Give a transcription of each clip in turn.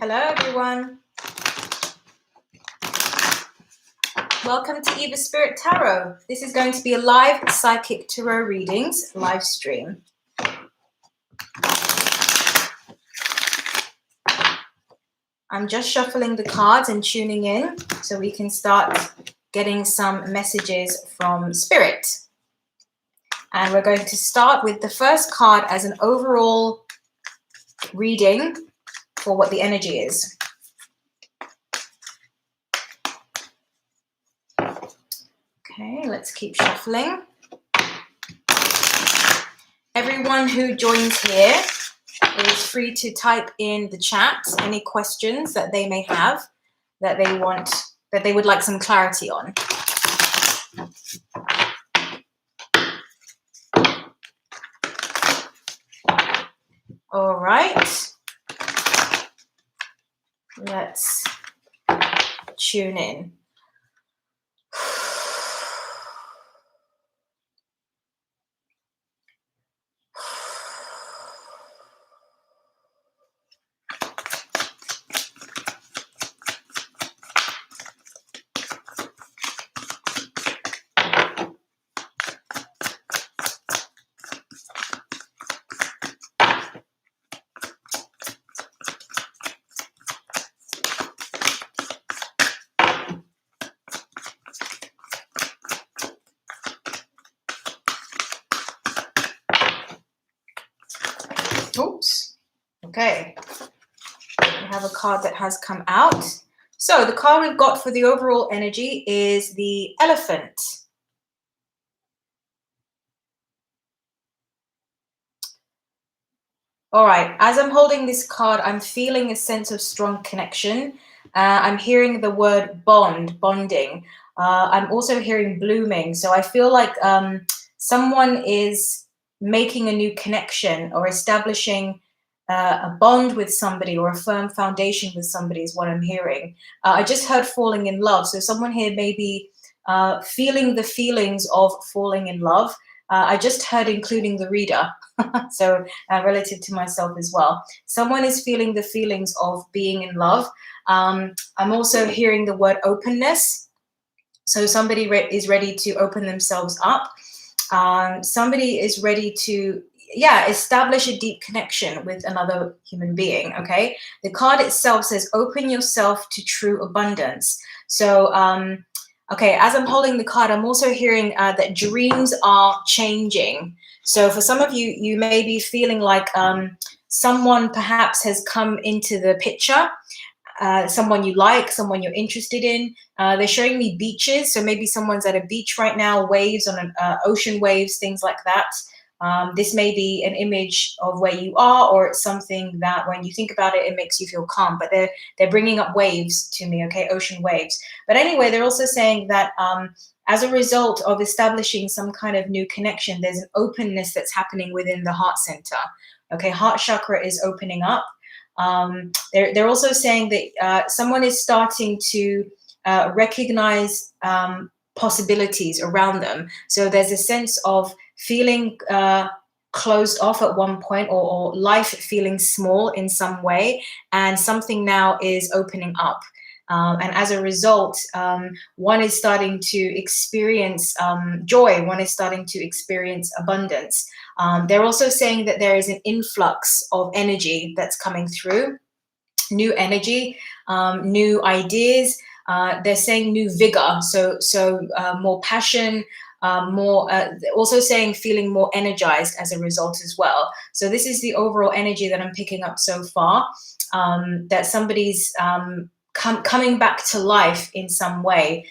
Hello, everyone. Welcome to Eva Spirit Tarot. This is going to be a live psychic tarot readings live stream. I'm just shuffling the cards and tuning in so we can start getting some messages from Spirit. And we're going to start with the first card as an overall reading for what the energy is. Okay, let's keep shuffling. Everyone who joins here is free to type in the chat any questions that they may have that they would like some clarity on. All right. Let's tune in. Oops. Okay. We have a card that has come out. So the card we've got for the overall energy is the Elephant. All right. As I'm holding this card, I'm feeling a sense of strong connection. I'm hearing the word bonding. I'm also hearing blooming. So I feel like someone is making a new connection or establishing a bond with somebody or a firm foundation with somebody is what I'm hearing. I just heard falling in love. So someone here may be feeling the feelings of falling in love. I just heard including the reader. So relative to myself as well. Someone is feeling the feelings of being in love. I'm also hearing the word openness. So somebody is ready to open themselves up. Somebody is ready to, establish a deep connection with another human being, okay? The card itself says, open yourself to true abundance. So, okay, as I'm holding the card, I'm also hearing that dreams are changing. So for some of you, you may be feeling like someone perhaps has come into the picture, someone you like, someone you're interested in. They're showing me beaches. So maybe someone's at a beach right now, waves on an ocean waves, things like that. This may be an image of where you are, or it's something that when you think about it, it makes you feel calm. But they're bringing up waves to me, okay, ocean waves. But anyway, they're also saying that as a result of establishing some kind of new connection, there's an openness that's happening within the heart center. Okay, heart chakra is opening up. They're also saying that someone is starting to recognize possibilities around them. So there's a sense of feeling closed off at one point, or life feeling small in some way, and something now is opening up. And as a result, one is starting to experience joy. One is starting to experience abundance. They're also saying that there is an influx of energy that's coming through, new energy, new ideas. They're saying new vigor, so more passion, more. Also saying feeling more energized as a result as well. So this is the overall energy that I'm picking up so far. That somebody's coming back to life in some way.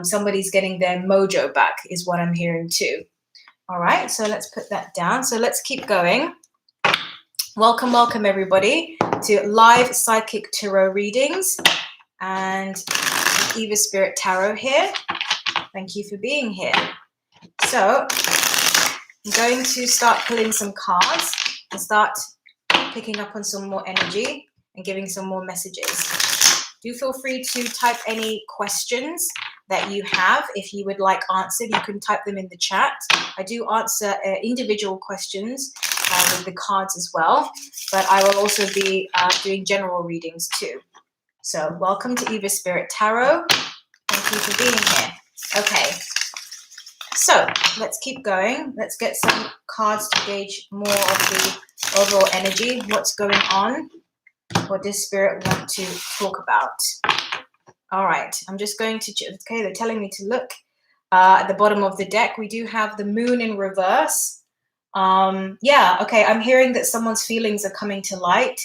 Somebody's getting their mojo back is what I'm hearing too. All right, so let's put that down. So let's keep going. Welcome everybody to live psychic tarot readings, and Eva Spirit Tarot here. Thank you for being here. So I'm going to start pulling some cards and start picking up on some more energy and giving some more messages. Do feel free to type any questions that you have. If you would like answered, you can type them in the chat. I do answer individual questions with the cards as well, but I will also be doing general readings too. So welcome to Eva Spirit Tarot. Thank you for being here. Okay, so let's keep going. Let's get some cards to gauge more of the overall energy. What's going on? What does Spirit want to talk about? All right, I'm just going to, okay, they're telling me to look at the bottom of the deck. We do have the moon in reverse. Yeah, okay, I'm hearing that someone's feelings are coming to light.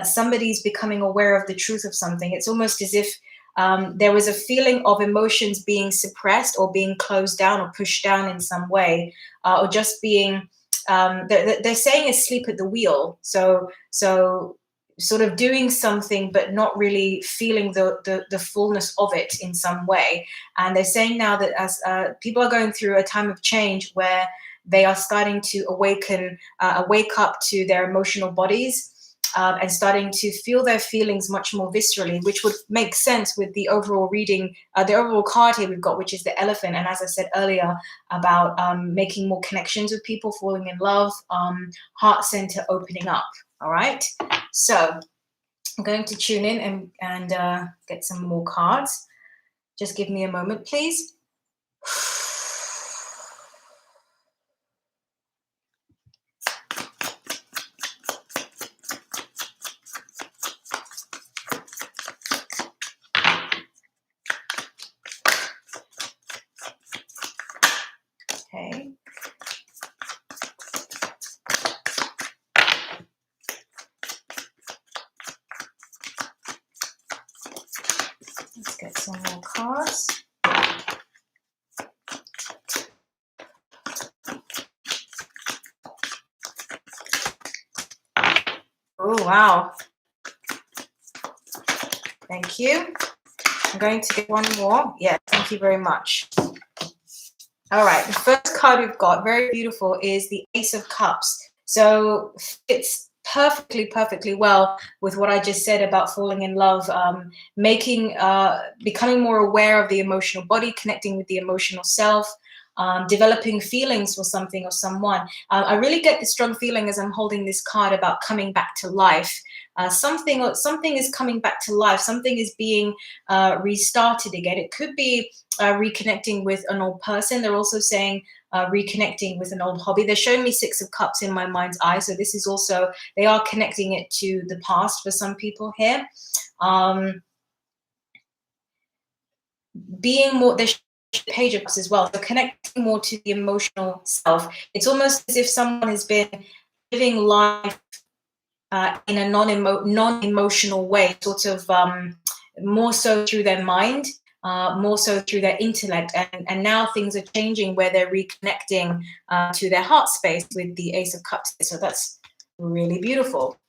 Somebody's becoming aware of the truth of something. It's almost as if there was a feeling of emotions being suppressed or being closed down or pushed down in some way, or just being, they're saying asleep at the wheel. So sort of doing something but not really feeling the fullness of it in some way. And they're saying now that as people are going through a time of change where they are starting to wake up to their emotional bodies, and starting to feel their feelings much more viscerally, which would make sense with the overall reading, the overall card here we've got, which is the elephant. And as I said earlier, about making more connections with people, falling in love, heart center opening up. All right, so I'm going to tune in and get some more cards. Just give me a moment, please. Okay. Let's get some more cards. Oh, wow. Thank you. I'm going to get one more. Yeah, thank you very much. All right, the first card we've got, very beautiful, is the Ace of Cups. So fits perfectly well with what I just said about falling in love, becoming more aware of the emotional body, connecting with the emotional self, developing feelings for something or someone. I really get the strong feeling as I'm holding this card about coming back to life. Something is coming back to life. Something is being restarted again. It could be reconnecting with an old person. They're also saying reconnecting with an old hobby. They're showing me Six of Cups in my mind's eye. So this is also, they are connecting it to the past for some people here. Being more, there's Page of Cups as well. So connecting more to the emotional self. It's almost as if someone has been living life in a non-emotional way, sort of more so through their mind, more so through their intellect, and now things are changing where they're reconnecting to their heart space with the Ace of Cups. So that's really beautiful.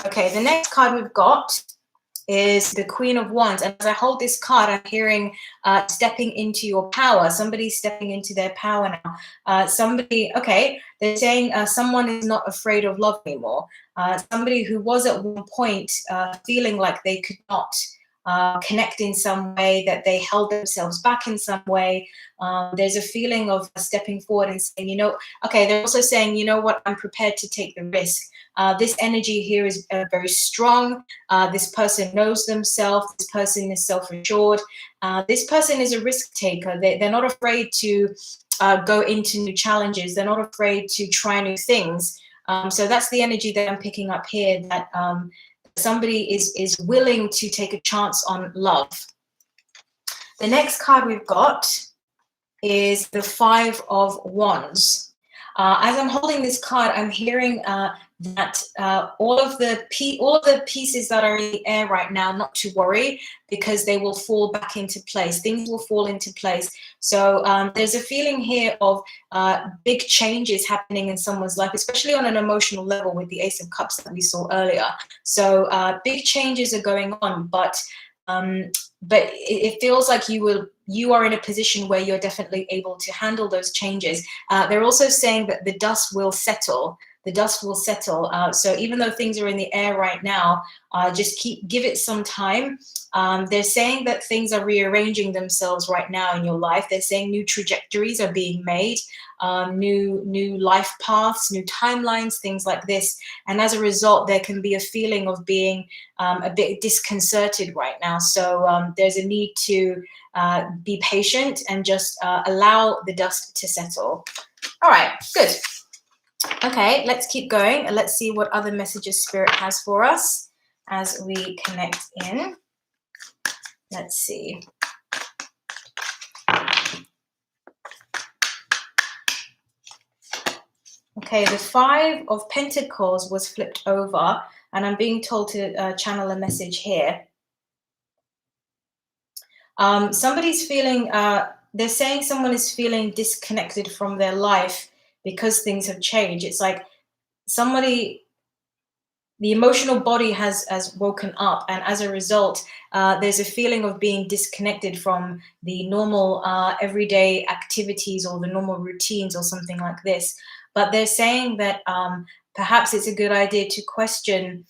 Okay, the next card we've got is the Queen of Wands, and as I hold this card, I'm hearing stepping into your power. Somebody's stepping into their power now. Okay, they're saying someone is not afraid of love anymore. Somebody who was at one point feeling like they could not connect in some way, that they held themselves back in some way. There's a feeling of stepping forward and saying, okay, they're also saying, you know what, I'm prepared to take the risk. This energy here is very strong. This person knows themselves. This person is self-assured. This person is a risk taker. They're not afraid to go into new challenges. They're not afraid to try new things. So that's the energy that I'm picking up here, that somebody is willing to take a chance on love. The next card we've got is the Five of Wands. As I'm holding this card, I'm hearing that all of the pieces that are in the air right now, not to worry, because they will fall back into place. Things will fall into place. So there's a feeling here of big changes happening in someone's life, especially on an emotional level with the Ace of Cups that we saw earlier. So big changes are going on, but it feels like you are in a position where you're definitely able to handle those changes. They're also saying that the dust will settle. the dust will settle. So even though things are in the air right now, just give it some time. They're saying that things are rearranging themselves right now in your life. They're saying new trajectories are being made, new life paths, new timelines, things like this. And as a result, there can be a feeling of being a bit disconcerted right now. So there's a need to be patient and just allow the dust to settle. All right, good. Okay, let's keep going and let's see what other messages Spirit has for us as we connect in. Let's see. Okay, the 5 of Pentacles was flipped over, and I'm being told to channel a message here. Somebody's feeling, they're saying someone is feeling disconnected from their life because things have changed. It's like somebody, the emotional body has woken up, and as a result, there's a feeling of being disconnected from the normal everyday activities or the normal routines or something like this. But they're saying that perhaps it's a good idea to question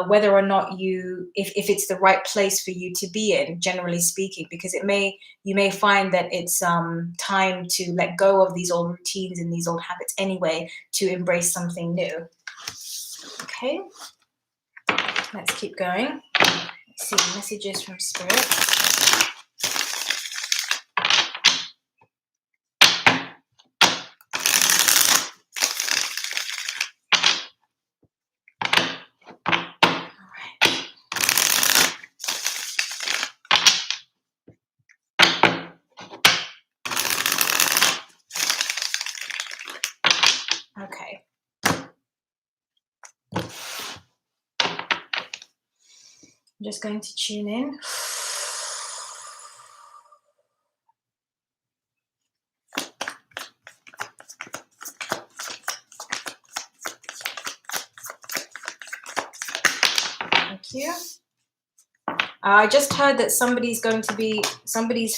whether or not if it's the right place for you to be in, generally speaking, because you may find that it's time to let go of these old routines and these old habits anyway, to embrace something new. Okay, let's keep going. Let's see messages from Spirit. Okay. I'm just going to tune in. Thank you. I just heard that somebody's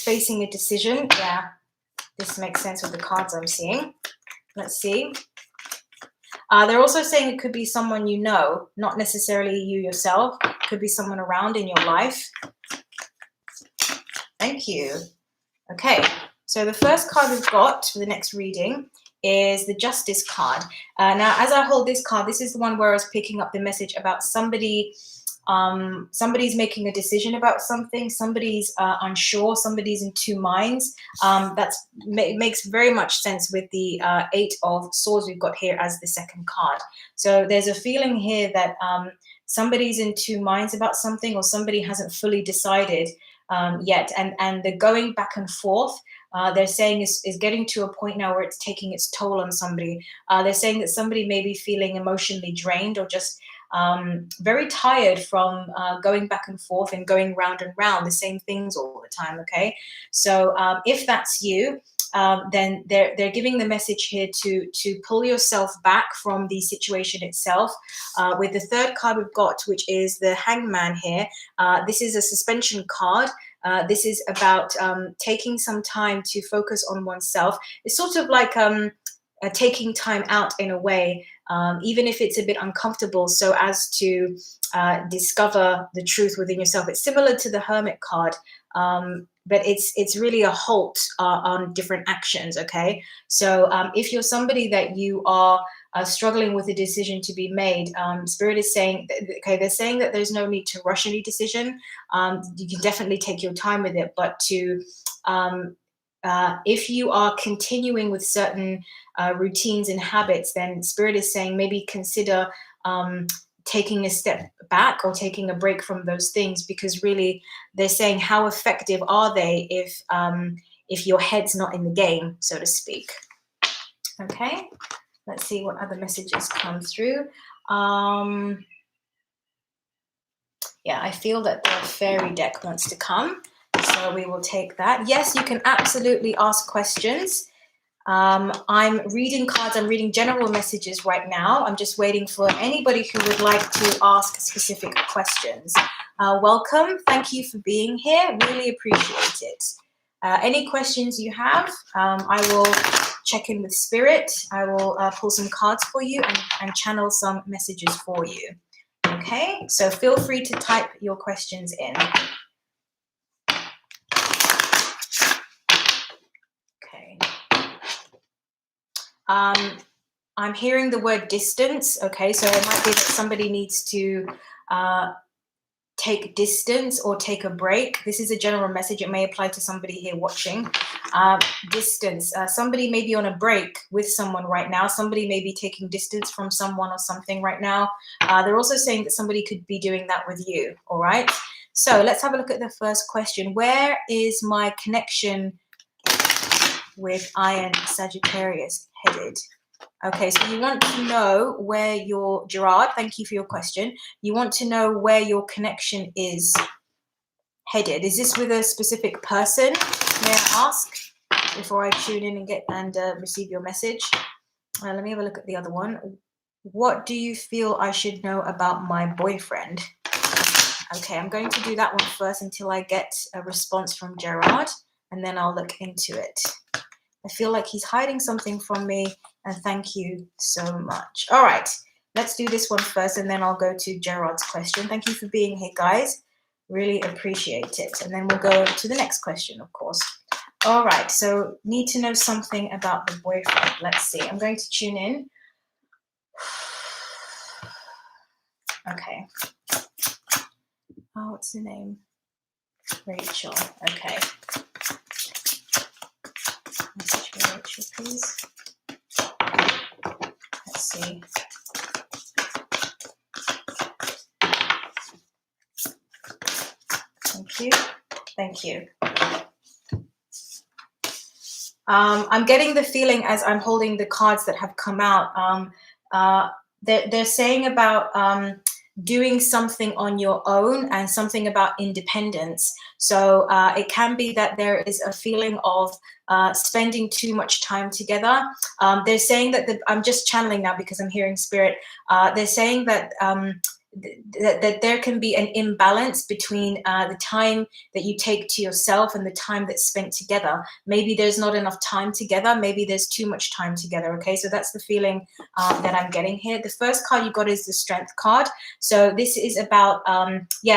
facing a decision. Yeah, this makes sense with the cards I'm seeing. Let's see. They're also saying it could be someone you know, not necessarily you yourself. It could be someone around in your life. Thank you. Okay, so the first card we've got for the next reading is the Justice card. Now, as I hold this card, this is the one where I was picking up the message about somebody's making a decision about something, somebody's unsure, somebody's in two minds. Makes very much sense with the 8 of Swords we've got here as the second card. So there's a feeling here that somebody's in two minds about something, or somebody hasn't fully decided yet, and the going back and forth, they're saying is getting to a point now where it's taking its toll on somebody. They're saying that somebody may be feeling emotionally drained, or just very tired from going back and forth and going round and round the same things all the time. Okay, so if that's you, then they're giving the message here to pull yourself back from the situation itself. With the third card we've got, which is the Hangman here, this is a suspension card. This is about taking some time to focus on oneself. It's sort of like taking time out in a way, even if it's a bit uncomfortable, so as to discover the truth within yourself. It's similar to the Hermit card, but it's really a halt on different actions. Okay, so if you're somebody that you are struggling with a decision to be made, Spirit is saying, okay, they're saying that there's no need to rush any decision. You can definitely take your time with it, but to if you are continuing with certain routines and habits, then Spirit is saying maybe consider taking a step back or taking a break from those things, because really they're saying, how effective are they if your head's not in the game, so to speak. Okay, let's see what other messages come through. Yeah, I feel that the fairy deck wants to come, so we will take that. Yes, you can absolutely ask questions. I'm reading cards, I'm reading general messages right now. I'm just waiting for anybody who would like to ask specific questions. Welcome, thank you for being here, really appreciate it. Any questions you have, I will check in with spirit. I will pull some cards for you and channel some messages for you. Okay, so feel free to type your questions in. Okay. I'm hearing the word distance. Okay, so it might be that somebody needs to take distance or take a break. This is a general message. It may apply to somebody here watching. Distance. Somebody may be on a break with someone right now. Somebody may be taking distance from someone or something right now. They're also saying that somebody could be doing that with you. All right. So let's have a look at the first question. Where is my connection with Iron Sagittarius headed? Okay, so you want to know where your, Gerard, thank you for your question. You want to know where your connection is headed. Is this with a specific person, may I ask, before I tune in and get and receive your message? Let me have a look at the other one. What do you feel I should know about my boyfriend? Okay, I'm going to do that one first until I get a response from Gerard, and then I'll look into it. I feel like he's hiding something from me, and thank you so much. All right, let's do this one first, and then I'll go to Gerard's question. Thank you for being here, guys. Really appreciate it. And then we'll go to the next question, of course. All right, so need to know something about the boyfriend. Let's see. I'm going to tune in. Okay. Oh, what's the name? Rachel. Okay. Message for Rachel, please. Let's see. Thank you. Thank you. I'm getting the feeling as I'm holding the cards that have come out. They're saying about doing something on your own and something about independence. So it can be that there is a feeling of spending too much time together. They're saying that I'm just channeling now because I'm hearing spirit. They're saying that that there can be an imbalance between the time that you take to yourself and the time that's spent together. Maybe there's not enough time together. Maybe there's too much time together. Okay, so that's the feeling that I'm getting here. The first card you got is the Strength card. So this is about,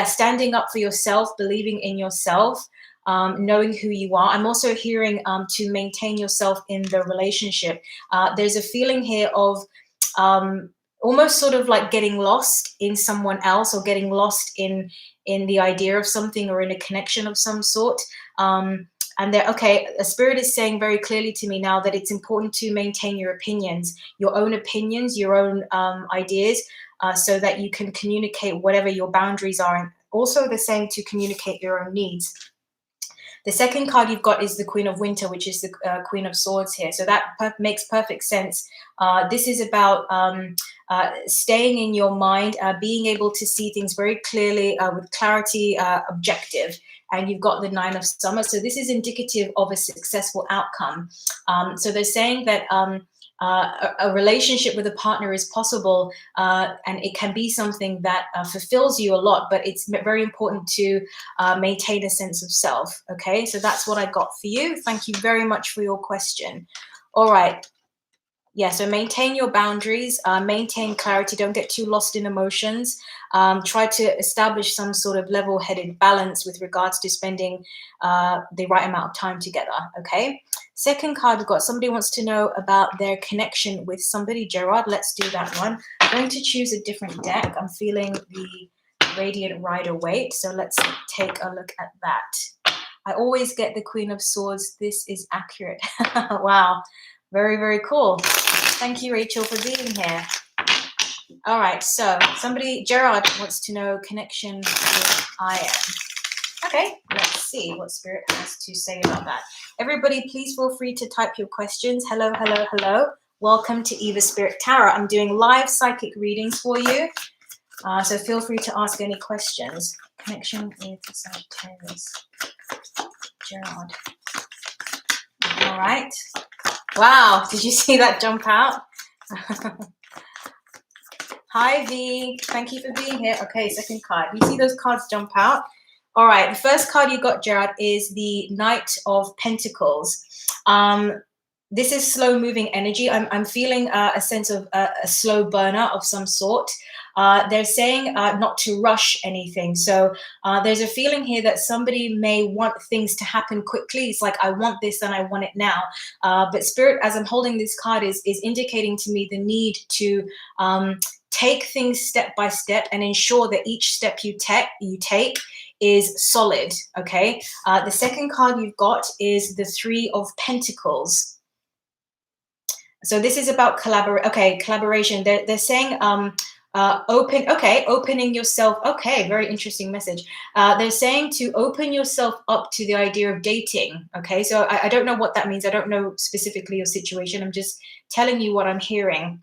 standing up for yourself, believing in yourself, knowing who you are. I'm also hearing to maintain yourself in the relationship. There's a feeling here of almost sort of like getting lost in someone else, or getting lost in the idea of something, or in a connection of some sort. And a spirit is saying very clearly to me now that it's important to maintain your opinions, your own ideas, so that you can communicate whatever your boundaries are. And also they're saying to communicate your own needs. The second card you've got is the Queen of Winter, which is the Queen of Swords here. So that makes perfect sense. This is about staying in your mind, being able to see things very clearly, with clarity, objective. And you've got the Nine of Summer. So this is indicative of a successful outcome. So they're saying that a relationship with a partner is possible, and it can be something that fulfills you a lot, but it's very important to maintain a sense of self. Okay, so that's what I got for you. Thank you very much for your question. All right. Yeah, so maintain your boundaries, maintain clarity, don't get too lost in emotions. Try to establish some sort of level-headed balance with regards to spending the right amount of time together, okay? Second card, we've got somebody wants to know about their connection with somebody. Gerard, let's do that one. I'm going to choose a different deck. I'm feeling the Radiant Rider Waite, so let's take a look at that. I always get the Queen of Swords. This is accurate. Wow. Very, very cool. Thank you, Rachel, for being here. All right, so Gerard wants to know connection with Iron. Okay, let's see what Spirit has to say about that. Everybody, please feel free to type your questions. Hello, hello, hello. Welcome to Eva Spirit Tarot. I'm doing live psychic readings for you, so feel free to ask any questions. Connection with Sagittarius. Gerard. All right. Wow, did you see that jump out? Hi, V. Thank you for being here. Okay, second card. You see those cards jump out? All right, the first card you got, Gerard, is the Knight of Pentacles. this is slow moving energy. I'm feeling a sense of a slow burner of some sort. They're saying not to rush anything. So there's a feeling here that somebody may want things to happen quickly. It's like, I want this and I want it now. But Spirit, as I'm holding this card, is indicating to me the need to take things step by step and ensure that each step you take is solid. Okay. The second card you've got is the Three of Pentacles. So this is about collaboration. They're saying opening yourself. Okay, very interesting message. They're saying to open yourself up to the idea of dating. Okay, so I don't know what that means. I don't know specifically your situation. I'm just telling you what I'm hearing.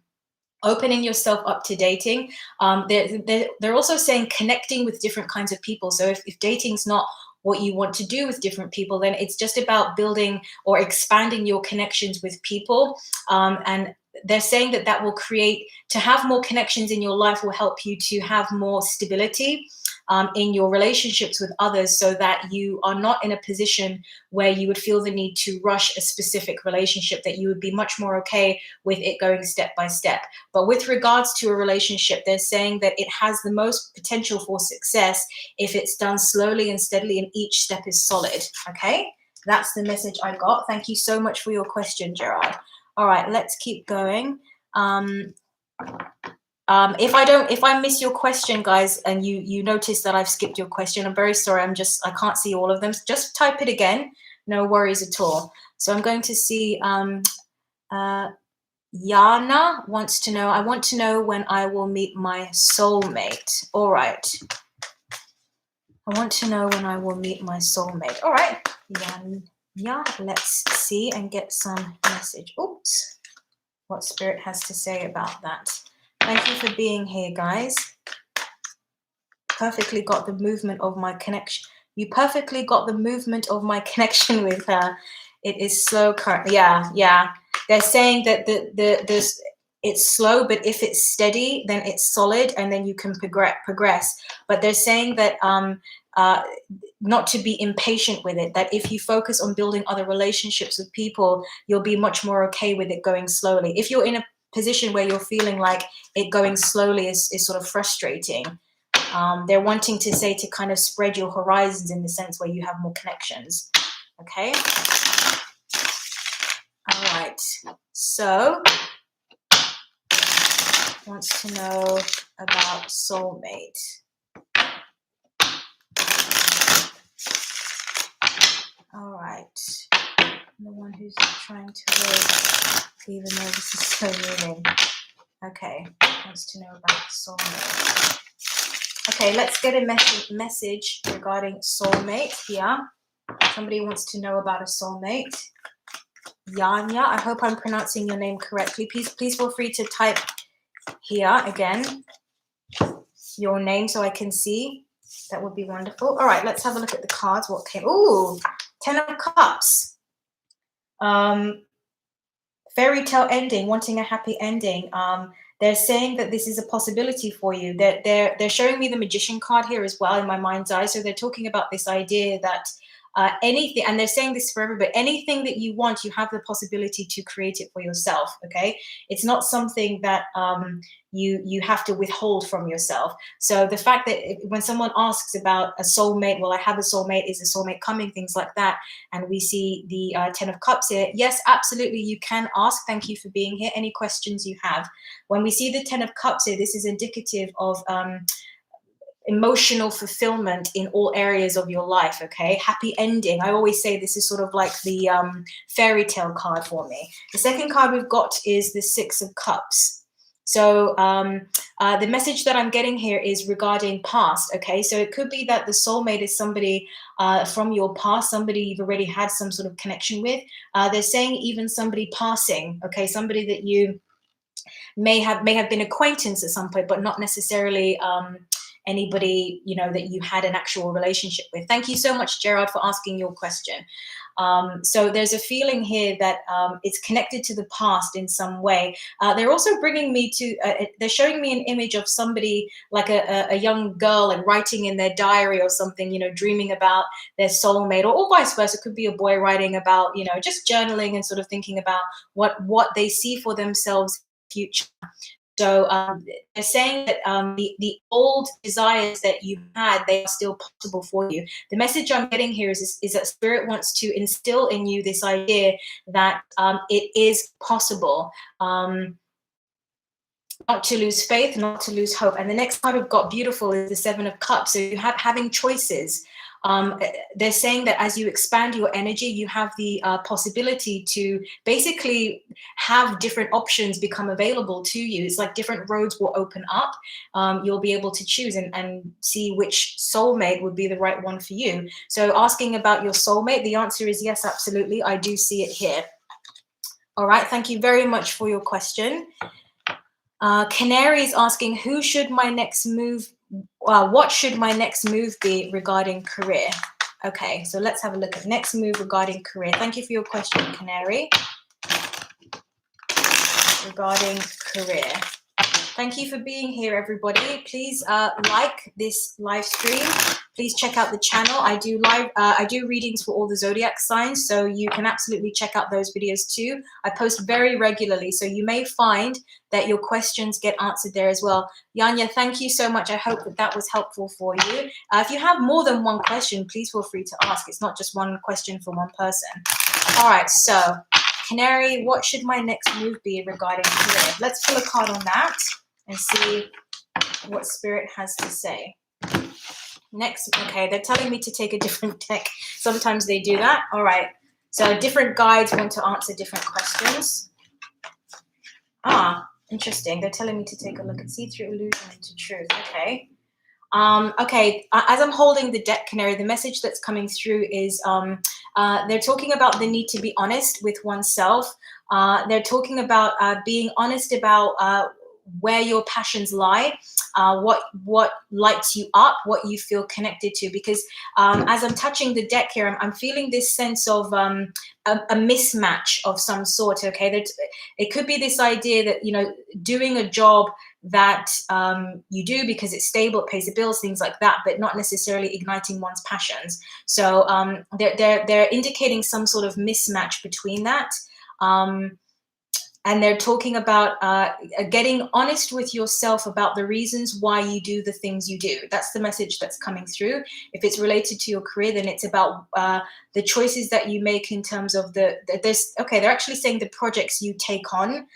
Opening yourself up to dating. They're also saying connecting with different kinds of people. So if dating's not what you want to do with different people, then it's just about building or expanding your connections with people. And they're saying that will create, to have more connections in your life will help you to have more stability in your relationships with others, so that you are not in a position where you would feel the need to rush a specific relationship, that you would be much more okay with it going step by step. But with regards to a relationship, they're saying that it has the most potential for success if it's done slowly and steadily and each step is solid. Okay, that's the message I got. Thank you so much for your question, Gerard. All right, let's keep going. If I miss your question, guys, and you notice that I've skipped your question, I'm very sorry. I can't see all of them. Just type it again. No worries at all. So I'm going to see Yana wants to know, I want to know when I will meet my soulmate. All right. I want to know when I will meet my soulmate. All right. Yeah, let's see and get some message. Oops. What Spirit has to say about that. Thank you for being here, guys. Perfectly got the movement of my connection. You perfectly got the movement of my connection with her. It is slow currently. Yeah. They're saying that it's slow, but if it's steady, then it's solid, and then you can progress. But they're saying that not to be impatient with it, that if you focus on building other relationships with people, you'll be much more okay with it going slowly. If you're in a position where you're feeling like it going slowly is sort of frustrating, they're wanting to say to kind of spread your horizons in the sense where you have more connections. Okay. All right. So wants to know about soulmate. All right. The one who's trying to wait, even though this is so moving. Okay. Wants to know about soulmate. Okay, let's get a message regarding soulmate here. Somebody wants to know about a soulmate. Yanya, I hope I'm pronouncing your name correctly. Please feel free to type here again your name so I can see. That would be wonderful. All right, let's have a look at the cards. What came? Ooh, 10 of Cups. Fairy tale ending, wanting a happy ending. They're saying that this is a possibility for you. They're showing me the Magician card here as well in my mind's eye. So they're talking about this idea that anything, and they're saying this for everybody, anything that you want, you have the possibility to create it for yourself. Okay, it's not something that you have to withhold from yourself. So the fact that when someone asks about a soulmate, well, I have a soulmate, is a soulmate coming, things like that, and we see the 10 of Cups here, yes, absolutely, you can ask. Thank you for being here. Any questions you have. When we see the 10 of Cups here, this is indicative of emotional fulfillment in all areas of your life. Okay, happy ending. I always say this is sort of like the fairy tale card for me. The second card we've got is the 6 of Cups. So the message that I'm getting here is regarding past. Okay, so it could be that the soulmate is somebody from your past, somebody you've already had some sort of connection with. They're saying even somebody passing. Okay, somebody that you may have been acquaintance at some point, but not necessarily anybody, you know, that you had an actual relationship with. Thank you so much, Gerard, for asking your question. So there's a feeling here that it's connected to the past in some way. They're also bringing me to, they're showing me an image of somebody like a young girl and writing in their diary or something, you know, dreaming about their soulmate, or vice versa. It could be a boy writing about, you know, just journaling and sort of thinking about what they see for themselves in the future. So they're saying that the old desires that you had, they are still possible for you. The message I'm getting here is that Spirit wants to instill in you this idea that it is possible. Not to lose faith, not to lose hope. And the next card we've got, beautiful, is the Seven of Cups. So you have having choices. They're saying that as you expand your energy, you have the possibility to basically have different options become available to you. It's like different roads will open up. You'll be able to choose and see which soulmate would be the right one for you. So asking about your soulmate, the answer is yes, absolutely. I do see it here. All right, thank you very much for your question. Canary is asking, who should my next move, what should my next move be regarding career? Okay, so let's have a look at next move regarding career. Thank you for your question, Canary. Regarding career. Thank you for being here, everybody. Please like this live stream. Please check out the channel. I do readings for all the zodiac signs, so you can absolutely check out those videos too. I post very regularly, so you may find that your questions get answered there as well. Yanya, thank you so much. I hope that that was helpful for you. If you have more than one question, please feel free to ask. It's not just one question for one person. All right, so Canary, what should my next move be regarding career? Let's pull a card on that and see what Spirit has to say. Next, okay, they're telling me to take a different deck. Sometimes they do that. All right, so different guides want to answer different questions. Interesting. They're telling me to take a look at see-through illusion into truth. Okay. Okay, as I'm holding the deck, Canary, the message that's coming through is they're talking about the need to be honest with oneself. They're talking about being honest about where your passions lie, what lights you up, what you feel connected to. Because as I'm touching the deck here, I'm feeling this sense of a mismatch of some sort. Okay, it could be this idea that, you know, doing a job that you do because it's stable, it pays the bills, things like that, but not necessarily igniting one's passions. So they're indicating some sort of mismatch between that. And they're talking about getting honest with yourself about the reasons why you do the things you do. That's the message that's coming through. If it's related to your career, then it's about the choices that you make in terms of they're actually saying the projects you take on.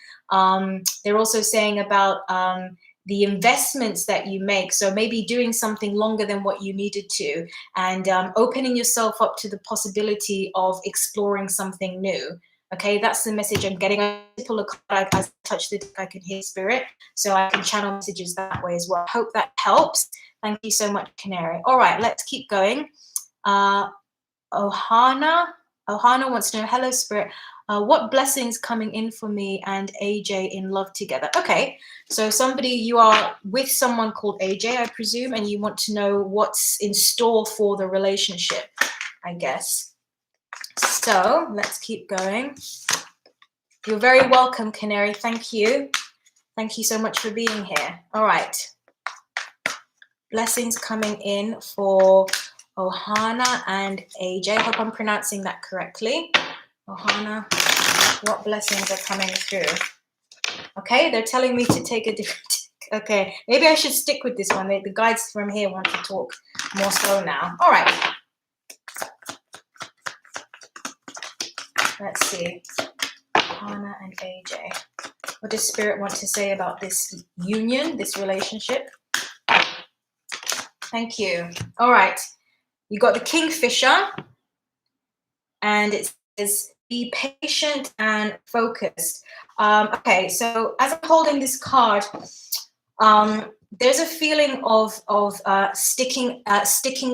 They're also saying about the investments that you make. So maybe doing something longer than what you needed to, and opening yourself up to the possibility of exploring something new. Okay, that's the message I'm getting. I pull a card as I touch the deck, I can hear Spirit, so I can channel messages that way as well. I hope that helps. Thank you so much, Canary. All right, let's keep going. Ohana wants to know, hello, Spirit. What blessings coming in for me and AJ in love together? Okay, so you are with someone called AJ, I presume, and you want to know what's in store for the relationship, I guess. So let's keep going. You're very welcome, Canary. Thank you. Thank you so much for being here. All right. Blessings coming in for Ohana and AJ. I hope I'm pronouncing that correctly. Ohana, what blessings are coming through? Okay, they're telling me to take a different. Okay, maybe I should stick with this one. The guides from here want to talk more slow now. All right. Let's see. Hannah and AJ. What does Spirit want to say about this union, this relationship? Thank you. All right. You got the Kingfisher. And it says, be patient and focused. Okay, so as I'm holding this card, there's a feeling of sticking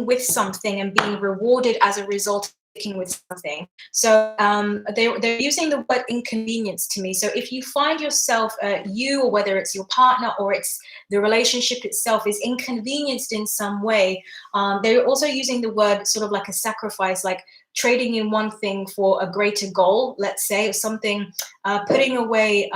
with something and being rewarded as a result of sticking with something. So they're using the word inconvenience to me. So if you find yourself, you, or whether it's your partner or it's the relationship itself is inconvenienced in some way, they're also using the word sort of like a sacrifice, like trading in one thing for a greater goal, let's say, or something, putting away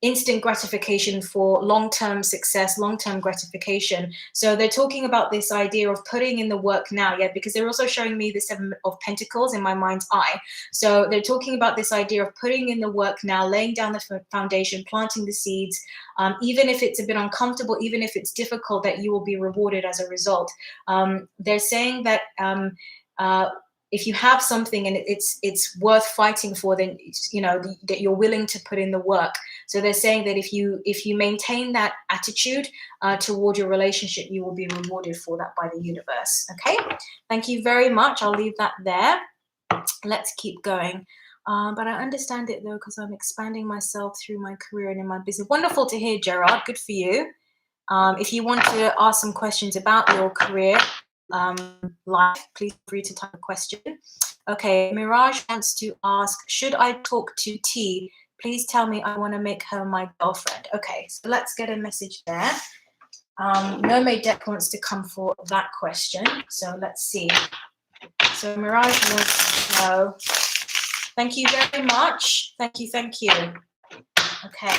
instant gratification for long-term success, long-term gratification. So they're talking about this idea of putting in the work now, yeah, because they're also showing me the Seven of Pentacles in my mind's eye. So they're talking about this idea of putting in the work now, laying down the foundation, planting the seeds, even if it's a bit uncomfortable, even if it's difficult, that you will be rewarded as a result. They're saying that if you have something and it's worth fighting for, then you know that you're willing to put in the work. So they're saying that if you maintain that attitude toward your relationship, you will be rewarded for that by the universe. Okay, thank you very much. I'll leave that there. Let's keep going. But I understand it though, because I'm expanding myself through my career and in my business. Wonderful to hear, Gerard. Good for you. If you want to ask some questions about your career life, please feel free to type a question. Okay, Mirage wants to ask, should I talk to T? Please tell me, I want to make her my girlfriend. Okay, so let's get a message there. Mermaid Deck wants to come for that question. So let's see. So Mirage wants to know. Thank you very much. Thank you. Okay.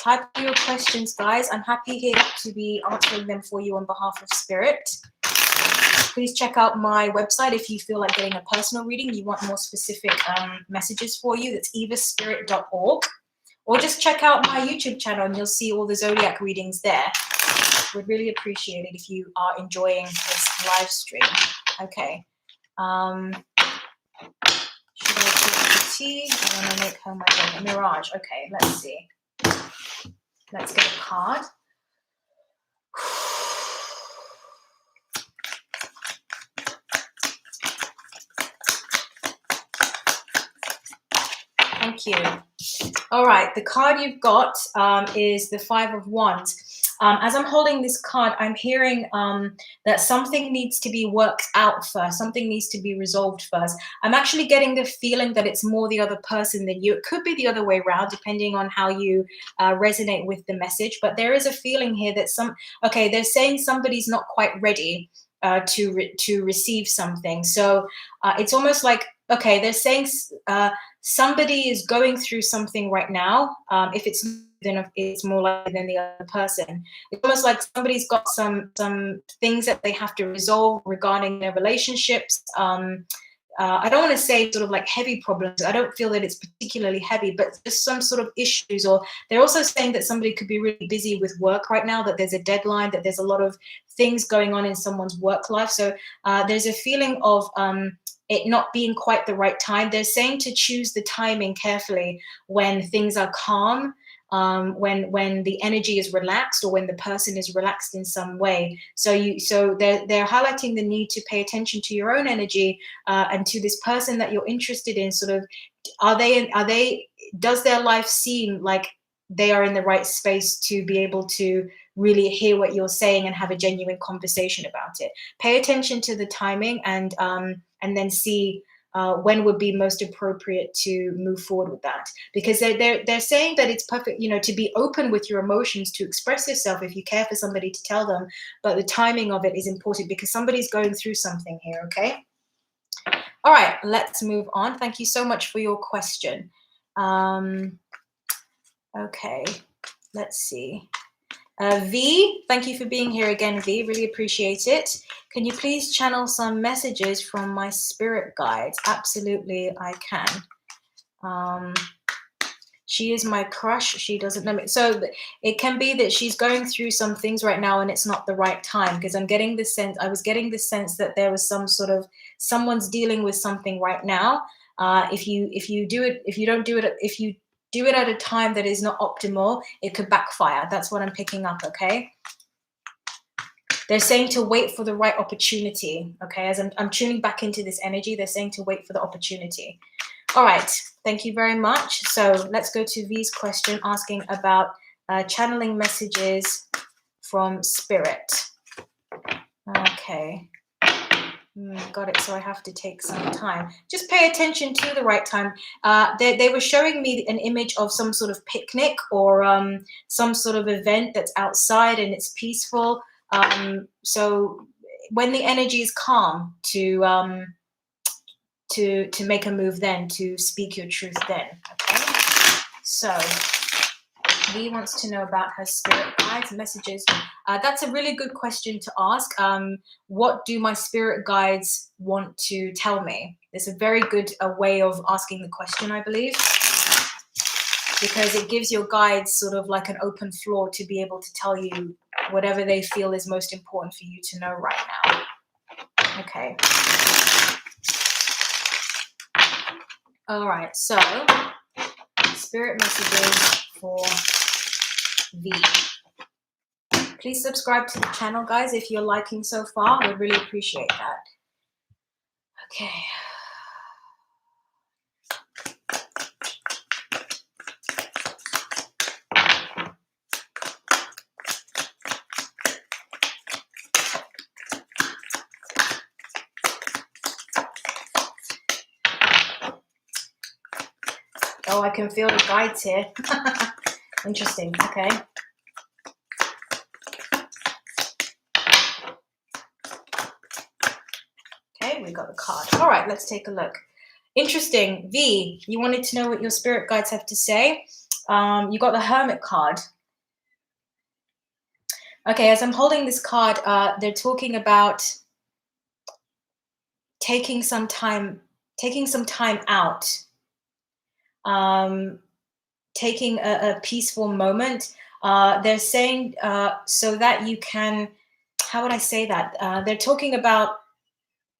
Type your questions, guys. I'm happy here to be answering them for you on behalf of Spirit. Please check out my website if you feel like getting a personal reading. You want more specific messages for you. That's evaspirit.org. Or just check out my YouTube channel and you'll see all the zodiac readings there. We'd really appreciate it if you are enjoying this live stream. Okay. Should I talk to T? I want to make her my girlfriend. Mirage. Okay, let's see. Let's get a card. Thank you. All right, the card you've got is the Five of Wands. As I'm holding this card, I'm hearing that something needs to be worked out first. Something needs to be resolved first. I'm actually getting the feeling that it's more the other person than you. It could be the other way around, depending on how you resonate with the message. But there is a feeling here that they're saying somebody's not quite ready to receive something. So it's almost like, okay, they're saying somebody is going through something right now. If it's then it's more likely than the other person. It's almost like somebody's got some things that they have to resolve regarding their relationships. I don't want to say sort of like heavy problems. I don't feel that it's particularly heavy, but just some sort of issues. Or they're also saying that somebody could be really busy with work right now, that there's a deadline, that there's a lot of things going on in someone's work life. So there's a feeling of it not being quite the right time. They're saying to choose the timing carefully when things are calm, when the energy is relaxed, or when the person is relaxed in some way. So they're highlighting the need to pay attention to your own energy and to this person that you're interested in. Sort of, does their life seem like they are in the right space to be able to really hear what you're saying and have a genuine conversation about it? Pay attention to the timing and then see when would be most appropriate to move forward with that, because they're saying that it's perfect, to be open with your emotions, to express yourself if you care for somebody, to tell them, but the timing of it is important because somebody's going through something here. Okay. All right, let's move on. Thank you so much for your question. Okay, let's see. V, thank you for being here again, V. Really appreciate it. Can you please channel some messages from my spirit guides? Absolutely, I can. She is my crush. She doesn't know me. So it can be that she's going through some things right now and it's not the right time, because I was getting this sense that there was someone's dealing with something right now. If you do it at a time that is not optimal, it could backfire. That's what I'm picking up, okay? They're saying to wait for the right opportunity, okay? As I'm tuning back into this energy, they're saying to wait for the opportunity. All right, thank you very much. So let's go to V's question, asking about channeling messages from spirit. Okay. Got it. So I have to take some time. Just pay attention to the right time. They were showing me an image of some sort of picnic or some sort of event that's outside and it's peaceful. So when the energy is calm, to to make a move then, to speak your truth then. Okay, so V wants to know about her spirit guides, messages. That's a really good question to ask. What do my spirit guides want to tell me? It's a very good way of asking the question, I believe, because it gives your guides sort of like an open floor to be able to tell you whatever they feel is most important for you to know right now. Okay. All right, so spirit messages for V. Please subscribe to the channel, guys, if you're liking so far. I would really appreciate that. Okay. Oh, I can feel the guides here. Interesting. Okay. Okay, we got the card. All right, let's take a look. Interesting. V, you wanted to know what your spirit guides have to say. You got the Hermit card. Okay, as I'm holding this card, they're talking about taking some time out, taking a peaceful moment. They're saying so that you can, how would I say that? They're talking about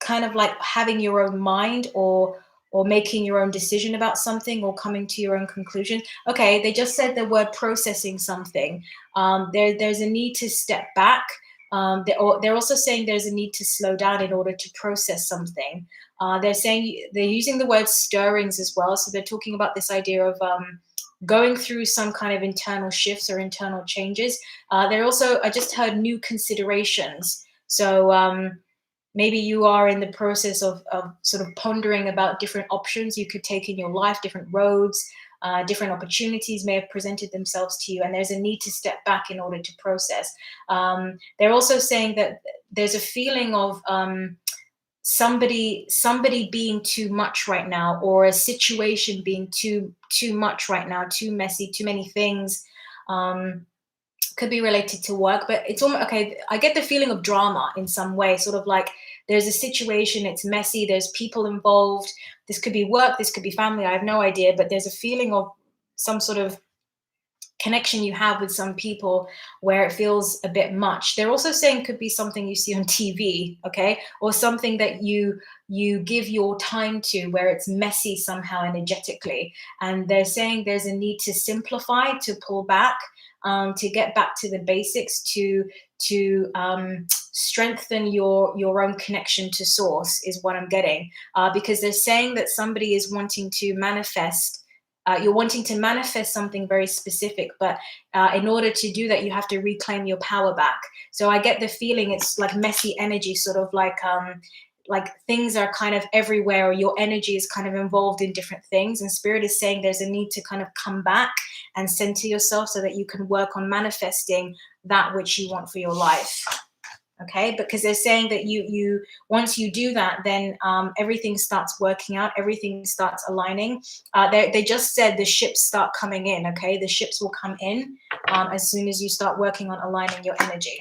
kind of like having your own mind, or making your own decision about something, or coming to your own conclusion. Okay, they just said the word processing something. There's a need to step back. They're also saying there's a need to slow down in order to process something. They're saying, they're using the word stirrings as well. So they're talking about this idea of going through some kind of internal shifts or internal changes. They're also, I just heard new considerations. So maybe you are in the process of sort of pondering about different options you could take in your life, different roads, different opportunities may have presented themselves to you, and there's a need to step back in order to process. They're also saying that there's a feeling of somebody being too much right now, or a situation being too much right now, too messy, too many things. Could be related to work, but it's almost, okay, I get the feeling of drama in some way, sort of like there's a situation, it's messy, there's people involved. This could be work, this could be family, I have no idea, but there's a feeling of some sort of connection you have with some people where it feels a bit much. They're also saying it could be something you see on TV, okay, or something that you give your time to, where it's messy somehow energetically. And they're saying there's a need to simplify, to pull back, to get back to the basics, to strengthen your own connection to source, is what I'm getting. Because they're saying that somebody is wanting to manifest. You're wanting to manifest something very specific, but in order to do that, you have to reclaim your power back. So I get the feeling it's like messy energy, sort of like things are kind of everywhere, or your energy is kind of involved in different things. And Spirit is saying there's a need to kind of come back and center yourself so that you can work on manifesting that which you want for your life. Okay, because they're saying that you once you do that, then everything starts working out, everything starts aligning. They just said the ships start coming in. Okay, the ships will come in as soon as you start working on aligning your energy.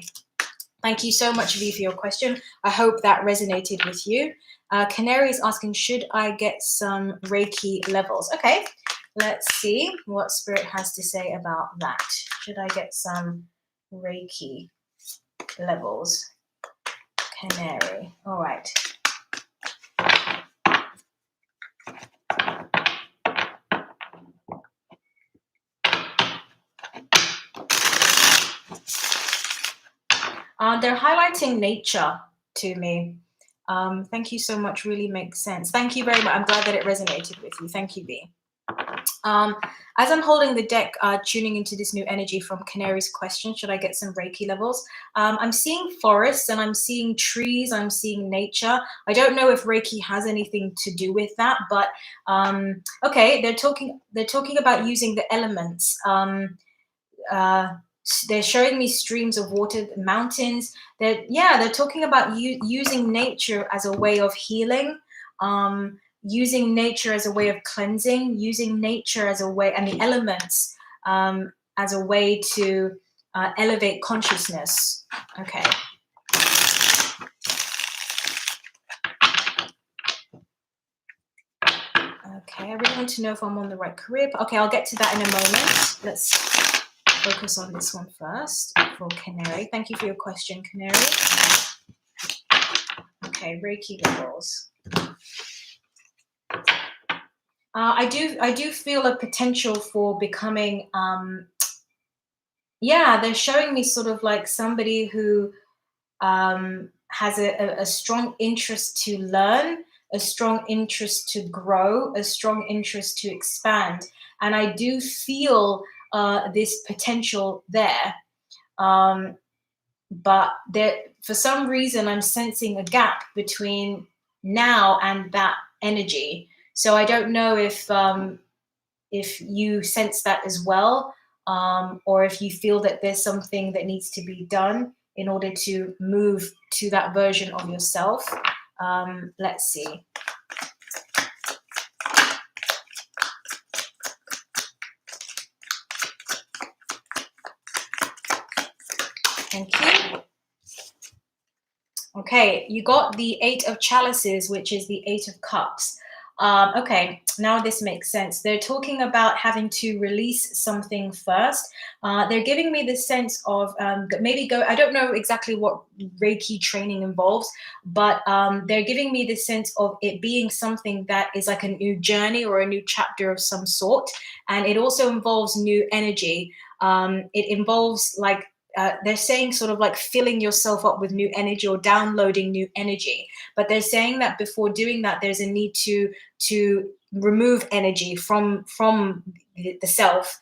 Thank you so much, V, for your question. I hope that resonated with you. Canary is asking, should I get some Reiki levels? Okay, let's see what Spirit has to say about that. Should I get some Reiki levels? Canary. All right. They're highlighting nature to me. Thank you so much. Really makes sense. Thank you very much. I'm glad that it resonated with you. Thank you, V. As I'm holding the deck, tuning into this new energy from Canary's question, should I get some Reiki levels? I'm seeing forests, and I'm seeing trees, I'm seeing nature. I don't know if Reiki has anything to do with that, but okay, they're talking about using the elements. They're showing me streams of water, mountains. They're talking about using nature as a way of healing. using nature as a way of cleansing, using nature as a way, and the elements as a way to elevate consciousness. Okay. Okay, I really want to know if I'm on the right career. Okay, I'll get to that in a moment. Let's focus on this one first for Canary. Thank you for your question, Canary. Okay, Reiki levels. I do feel a potential for becoming. Yeah, they're showing me sort of like somebody who has a strong interest to learn, a strong interest to grow, a strong interest to expand. And I do feel this potential there. But there, for some reason, I'm sensing a gap between now and that energy. So I don't know if you sense that as well, or if you feel that there's something that needs to be done in order to move to that version of yourself. Let's see. Thank you. Okay, you got the 8 of Chalices, which is the 8 of Cups. Okay, now this makes sense. They're talking about having to release something first. They're giving me the sense of maybe go, I don't know exactly what Reiki training involves, but they're giving me the sense of it being something that is like a new journey or a new chapter of some sort. And it also involves new energy. It involves like, they're saying sort of like filling yourself up with new energy or downloading new energy, but they're saying that before doing that there's a need to remove energy from the self.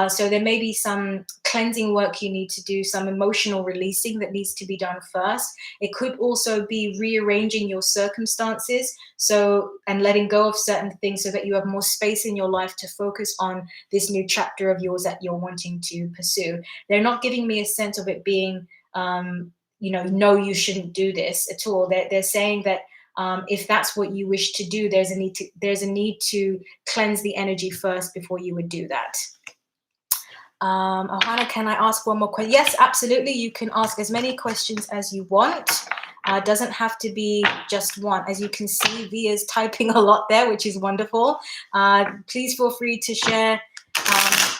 So there may be some cleansing work you need to do, some emotional releasing that needs to be done first. It could also be rearranging your circumstances, so, and letting go of certain things so that you have more space in your life to focus on this new chapter of yours that you're wanting to pursue. They're not giving me a sense of it being, no, you shouldn't do this at all. They're saying that if that's what you wish to do, there's a need to cleanse the energy first before you would do that. Ohana, can I ask one more question? Yes, absolutely. You can ask as many questions as you want. Doesn't have to be just one. As you can see, V is typing a lot there, which is wonderful. Please feel free to share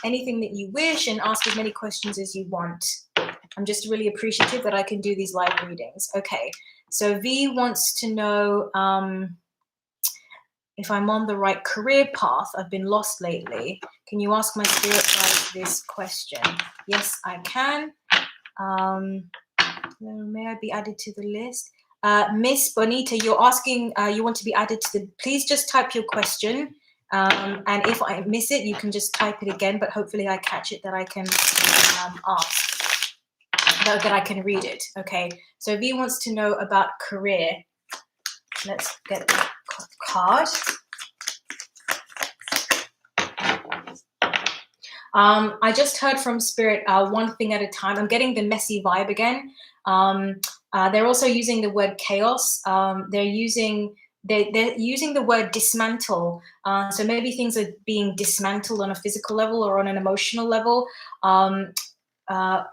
anything that you wish and ask as many questions as you want. I'm just really appreciative that I can do these live readings. Okay, so V wants to know if I'm on the right career path. I've been lost lately. Can you ask my spirit guide this question? Yes, I can. May I be added to the list? Miss Bonita, you're asking, you want to be added to the, please just type your question. And if I miss it, you can just type it again, but hopefully I catch it that I can ask, that I can read it. Okay, so V wants to know about career. Let's get the card. I just heard from Spirit, one thing at a time. I'm getting the messy vibe again. They're also using the word chaos. They're using the word dismantle. So maybe things are being dismantled on a physical level or on an emotional level. But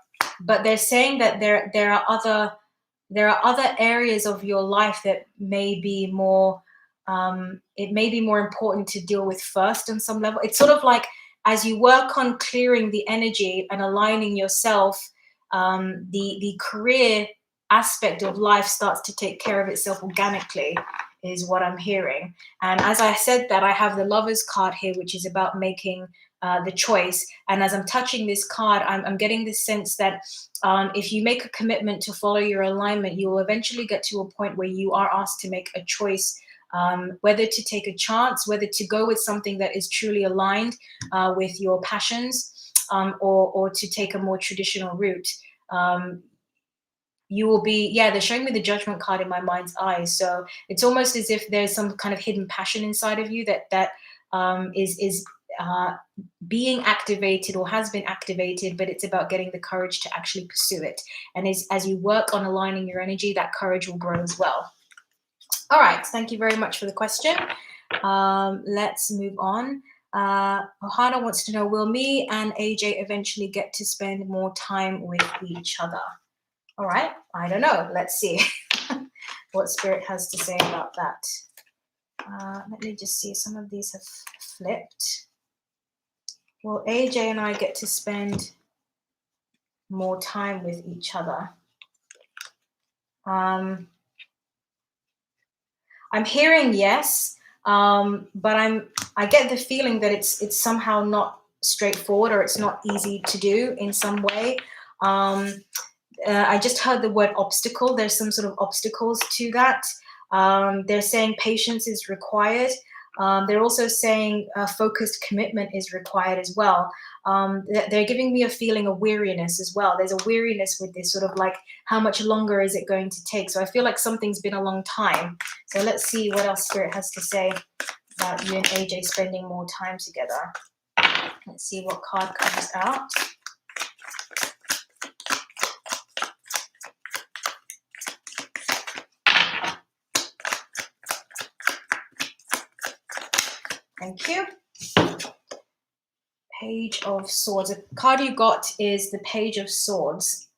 they're saying that there are other areas of your life that may be more, it may be more important to deal with first on some level. It's sort of like as you work on clearing the energy and aligning yourself, the career aspect of life starts to take care of itself organically, is what I'm hearing. And as I said that, I have the Lover's card here, which is about making the choice. And as I'm touching this card, I'm getting this sense that if you make a commitment to follow your alignment, you will eventually get to a point where you are asked to make a choice, whether to take a chance, whether to go with something that is truly aligned with your passions, or to take a more traditional route. You will be, they're showing me the Judgment card in my mind's eye. So it's almost as if there's some kind of hidden passion inside of you that is being activated or has been activated, but it's about getting the courage to actually pursue it. And as you work on aligning your energy, that courage will grow as well. All right, thank you very much for the question. Let's move on. Ohana wants to know, will me and AJ eventually get to spend more time with each other? All right, I don't know. Let's see what Spirit has to say about that. Let me just see. Some of these have flipped. Will AJ and I get to spend more time with each other? I'm hearing yes, but I get the feeling that it's somehow not straightforward, or it's not easy to do in some way. I just heard the word obstacle. There's some sort of obstacles to that. They're saying patience is required. They're also saying focused commitment is required as well. They're giving me a feeling of weariness as well. There's a weariness with this, sort of like, how much longer is it going to take? So I feel like something's been a long time. So let's see what else Spirit has to say about you and AJ spending more time together. Let's see what card comes out. Thank you. Page of Swords. The card you got is the Page of Swords.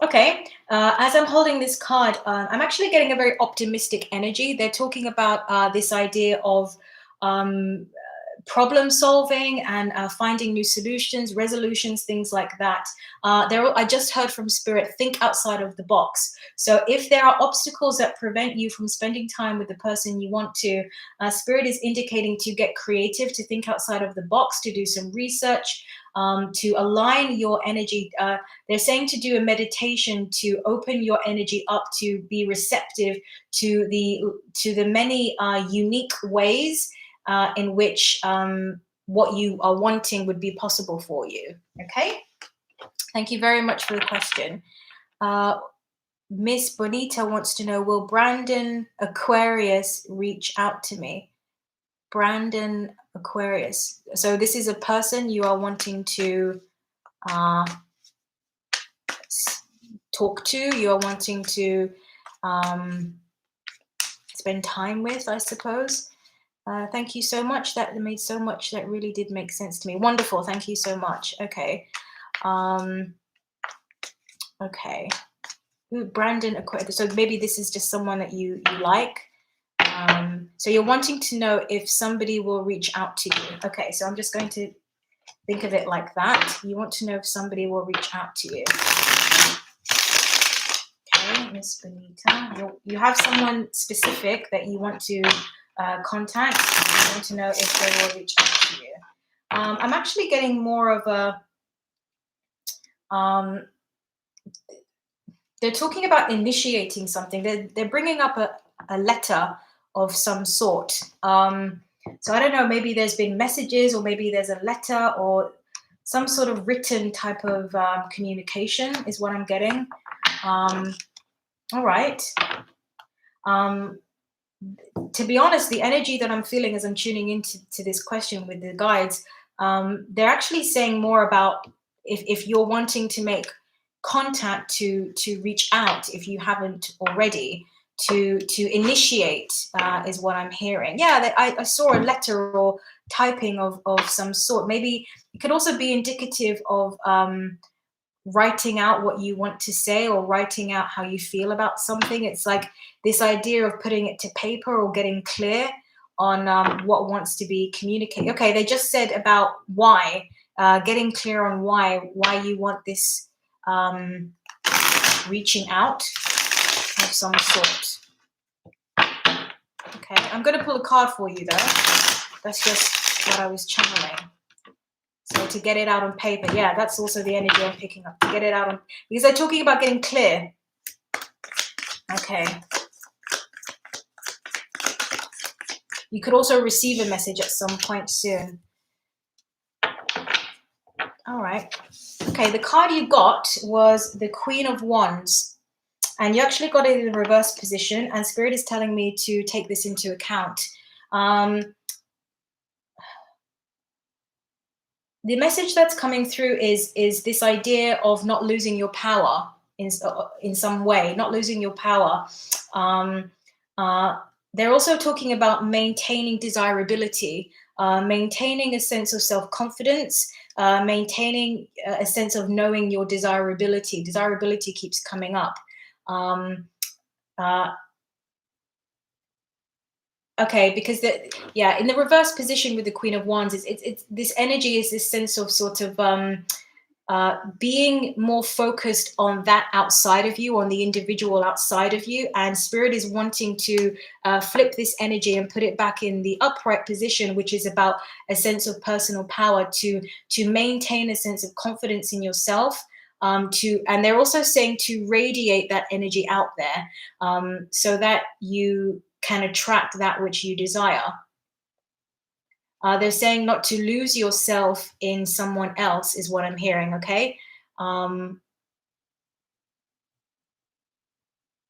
Okay, as I'm holding this card, I'm actually getting a very optimistic energy. They're talking about this idea of problem solving and finding new solutions, resolutions, things like that. I just heard from Spirit, think outside of the box. So if there are obstacles that prevent you from spending time with the person you want to, Spirit is indicating to get creative, to think outside of the box, to do some research, to align your energy. They're saying to do a meditation to open your energy up, to be receptive to the many unique ways in which what you are wanting would be possible for you. Okay, thank you very much for the question. Miss Bonita wants to know, will Brandon Aquarius reach out to me? Brandon Aquarius. So this is a person you are wanting to talk to, you are wanting to spend time with, I suppose. Thank you so much. That made so much. That really did make sense to me. Wonderful. Thank you so much. Okay. Okay. Ooh, Brandon Aquarius. So maybe this is just someone that you like. So you're wanting to know if somebody will reach out to you. Okay. So I'm just going to think of it like that. You want to know if somebody will reach out to you. Okay, Miss Bonita. You have someone specific that you want to contact. I want to know if they will reach out to you. I'm actually getting more of a they're talking about initiating something. They're bringing up a letter of some sort. So I don't know, maybe there's been messages, or maybe there's a letter, or some sort of written type of communication is what I'm getting. All right. To be honest, the energy that I'm feeling as I'm tuning into this question with the guides, they're actually saying more about if you're wanting to make contact, to reach out if you haven't already, to initiate is what I'm hearing. Yeah, I saw a letter or typing of some sort. Maybe it could also be indicative of writing out what you want to say, or writing out how you feel about something. It's like this idea of putting it to paper, or getting clear on what wants to be communicated. Okay, they just said about why, getting clear on why you want this reaching out of some sort. Okay, I'm going to pull a card for you though. That's just what I was channeling. So to get it out on paper, yeah, that's also the energy I'm picking up. To get it out on, because they're talking about getting clear. Okay. You could also receive a message at some point soon. All right. Okay, the card you got was the Queen of Wands. And you actually got it in the reverse position, and Spirit is telling me to take this into account. The message that's coming through is this idea of not losing your power in some way, not losing your power. they're also talking about maintaining desirability, maintaining a sense of self-confidence, maintaining a sense of knowing your desirability. Desirability keeps coming up. Um, uh, okay, because yeah, in the reverse position with the Queen of Wands, it's this energy is this sense of sort of being more focused on that outside of you, on the individual outside of you. And Spirit is wanting to flip this energy and put it back in the upright position, which is about a sense of personal power, to maintain a sense of confidence in yourself. And they're also saying to radiate that energy out there, so that you can attract that which you desire. They're saying not to lose yourself in someone else, is what I'm hearing. Okay. Um,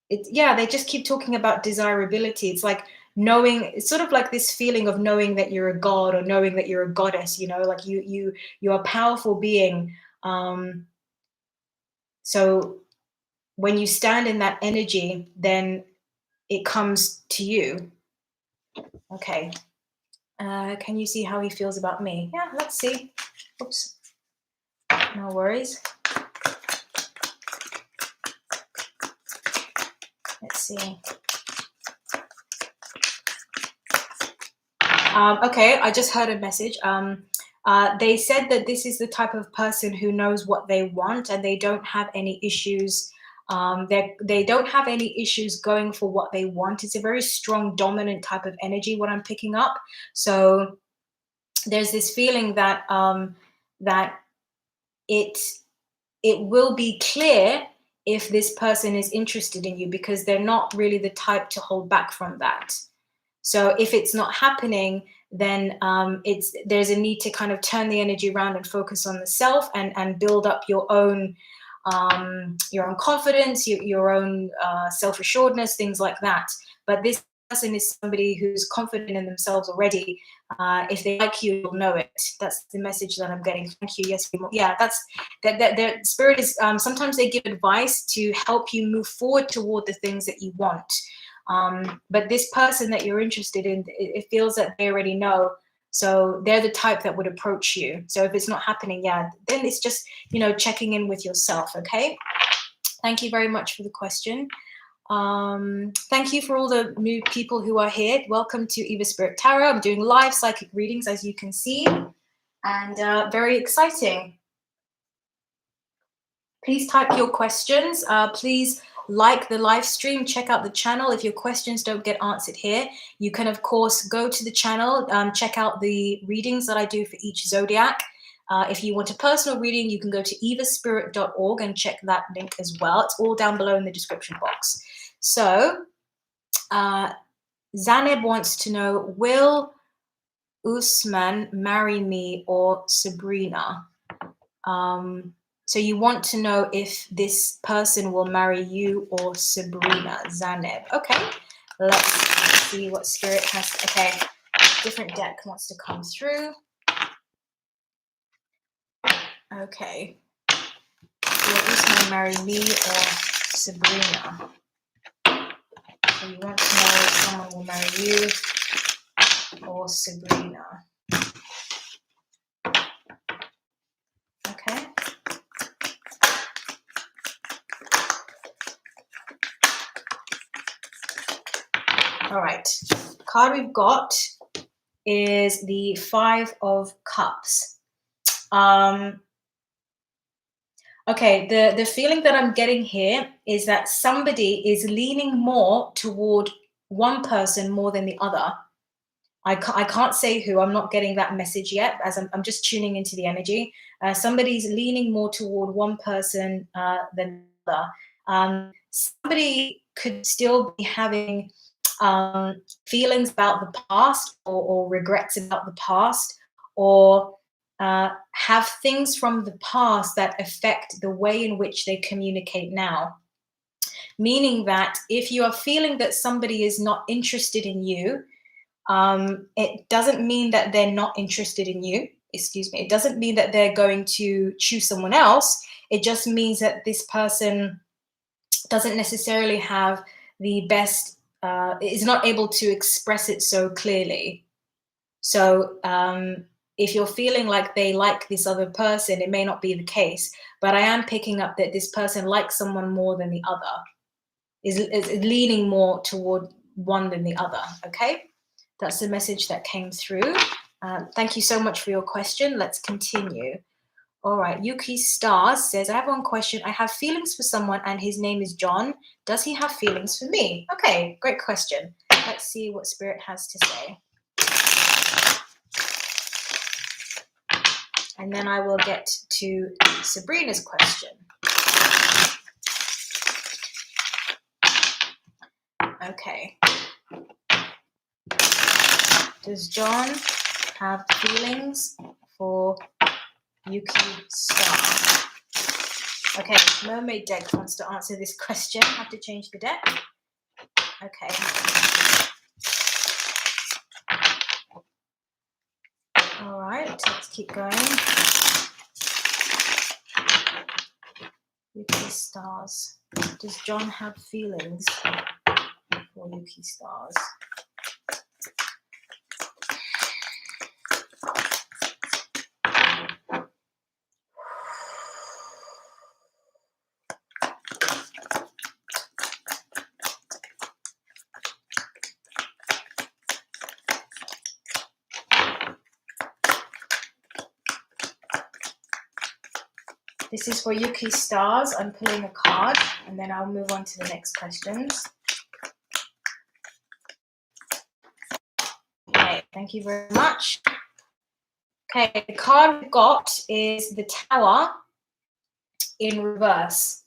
yeah, they just keep talking about desirability. It's like knowing, it's sort of like this feeling of knowing that you're a god, or knowing that you're a goddess, like you're a powerful being. So when you stand in that energy, then it comes to you. Okay. Can you see how he feels about me? Yeah, let's see. Oops. No worries. Let's see. Okay, I just heard a message. They said that this is the type of person who knows what they want, and they don't have any issues. They don't have any issues going for what they want. It's a very strong, dominant type of energy. What I'm picking up. So there's this feeling that that it it will be clear if this person is interested in you, because they're not really the type to hold back from that. So if it's not happening, then there's a need to kind of turn the energy around and focus on the self, and build up your own confidence, your own self-assuredness, things like that. But this person is somebody who's confident in themselves already. If they like you, you'll know it. That's the message that I'm getting. Thank you. Yes, yeah, that's that. Their spirit is. Sometimes they give advice to help you move forward toward the things that you want. But this person that you're interested in, it feels that they already know. So they're the type that would approach you. So if it's not happening, yeah, then it's just, checking in with yourself. Okay. Thank you very much for the question. Thank you for all the new people who are here. Welcome to Eva Spirit Tarot. I'm doing live psychic readings, as you can see, and very exciting. Please type your questions. Please like the live stream, check out the channel. If your questions don't get answered here, you can, of course, go to the channel, check out the readings that I do for each zodiac. If you want a personal reading, you can go to evaspirit.org and check that link as well. It's all down below in the description box. So, Zaneb wants to know, will Usman marry me or Sabrina? So you want to know if this person will marry you or Sabrina, Zaneb. Okay, let's see what Spirit has. Okay, different deck wants to come through. Okay, will Usman marry me or Sabrina? So you want to know if someone will marry you or Sabrina. Okay. All right. Card we've got is the Five of Cups. Okay, the feeling that I'm getting here is that somebody is leaning more toward one person more than the other. I can't say who. I'm not getting that message yet, as I'm just tuning into the energy. Somebody's leaning more toward one person than the other. Somebody could still be having feelings about the past, or regrets about the past, or have things from the past that affect the way in which they communicate now. Meaning that if you are feeling that somebody is not interested in you, it doesn't mean that they're not interested in you. Excuse me. It doesn't mean that they're going to choose someone else. It just means that this person doesn't necessarily have the best is not able to express it so clearly. So if you're feeling like they like this other person, it may not be the case. But I am picking up that this person likes someone more than the other, is leaning more toward one than the other. Okay, that's the message that came through. Thank you so much for your question. Let's continue. All right, Yuki Stars says, I have one question. I have feelings for someone and his name is John. Does he have feelings for me? Okay, great question. Let's see what Spirit has to say. And then I will get to Sabrina's question. Okay. Does John have feelings for Yuki Star? Okay, Mermaid deck wants to answer this question. I have to change the deck. Okay. All right, let's keep going. Yuki Stars. Does John have feelings for Yuki Stars? This is for Yuki Stars. I'm pulling a card and then I'll move on to the next questions. Okay, thank you very much. Okay, the card we've got is the Tower in reverse.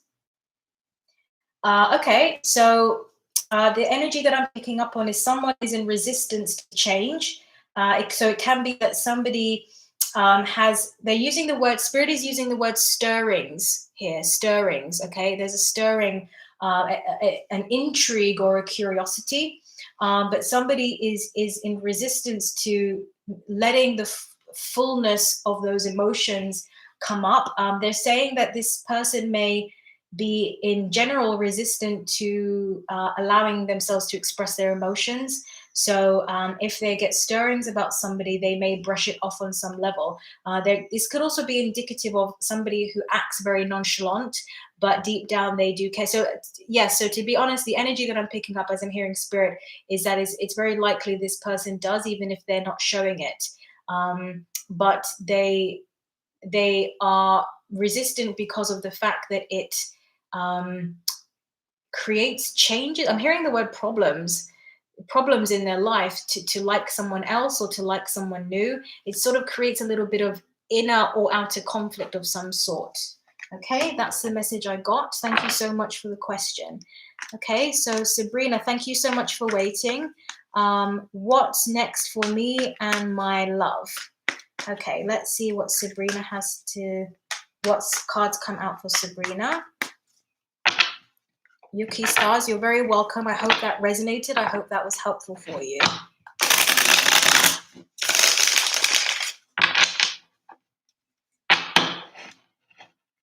Okay, so the energy that I'm picking up on is someone is in resistance to change. So it can be that somebody they're using the word, Spirit is using the word stirrings here, stirrings, okay? There's a stirring, an intrigue or a curiosity, but somebody is in resistance to letting the fullness of those emotions come up. They're saying that this person may be in general resistant to allowing themselves to express their emotions. So if they get stirrings about somebody, they may brush it off on some level. This could also be indicative of somebody who acts very nonchalant, but deep down they do care. So yes, so to be honest, the energy that I'm picking up as I'm hearing Spirit is that it's very likely this person does, even if they're not showing it. But they are resistant because of the fact that it creates changes. I'm hearing the word problems in their life to like someone else or to like someone new. It sort of creates a little bit of inner or outer conflict of some sort. Okay, that's the message I got. Thank you so much for the question. Okay, so Sabrina, thank you so much for waiting. What's next for me and my love? Okay, let's see what Sabrina has to, what cards come out for Sabrina. Yuki Stars, you're very welcome. I hope that resonated. I hope that was helpful for you.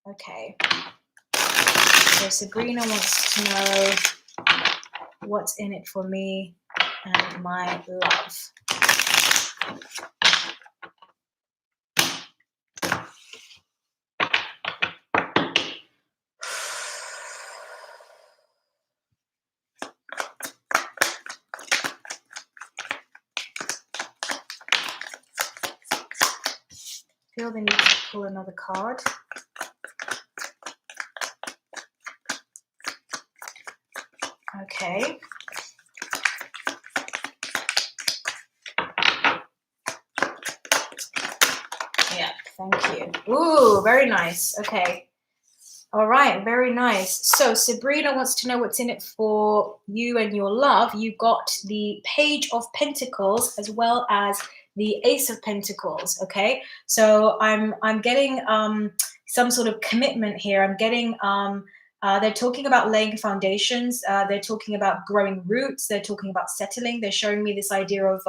Okay. So Sabrina wants to know what's in it for me and my love. Feel the need to pull another card. Okay. Yeah, thank you. Ooh, very nice. Okay. All right, very nice. So Sabrina wants to know what's in it for you and your love. You got the Page of Pentacles as well as the Ace of Pentacles. Okay, so I'm getting some sort of commitment here. I'm getting they're talking about laying foundations. They're talking about growing roots. They're talking about settling. They're showing me this idea of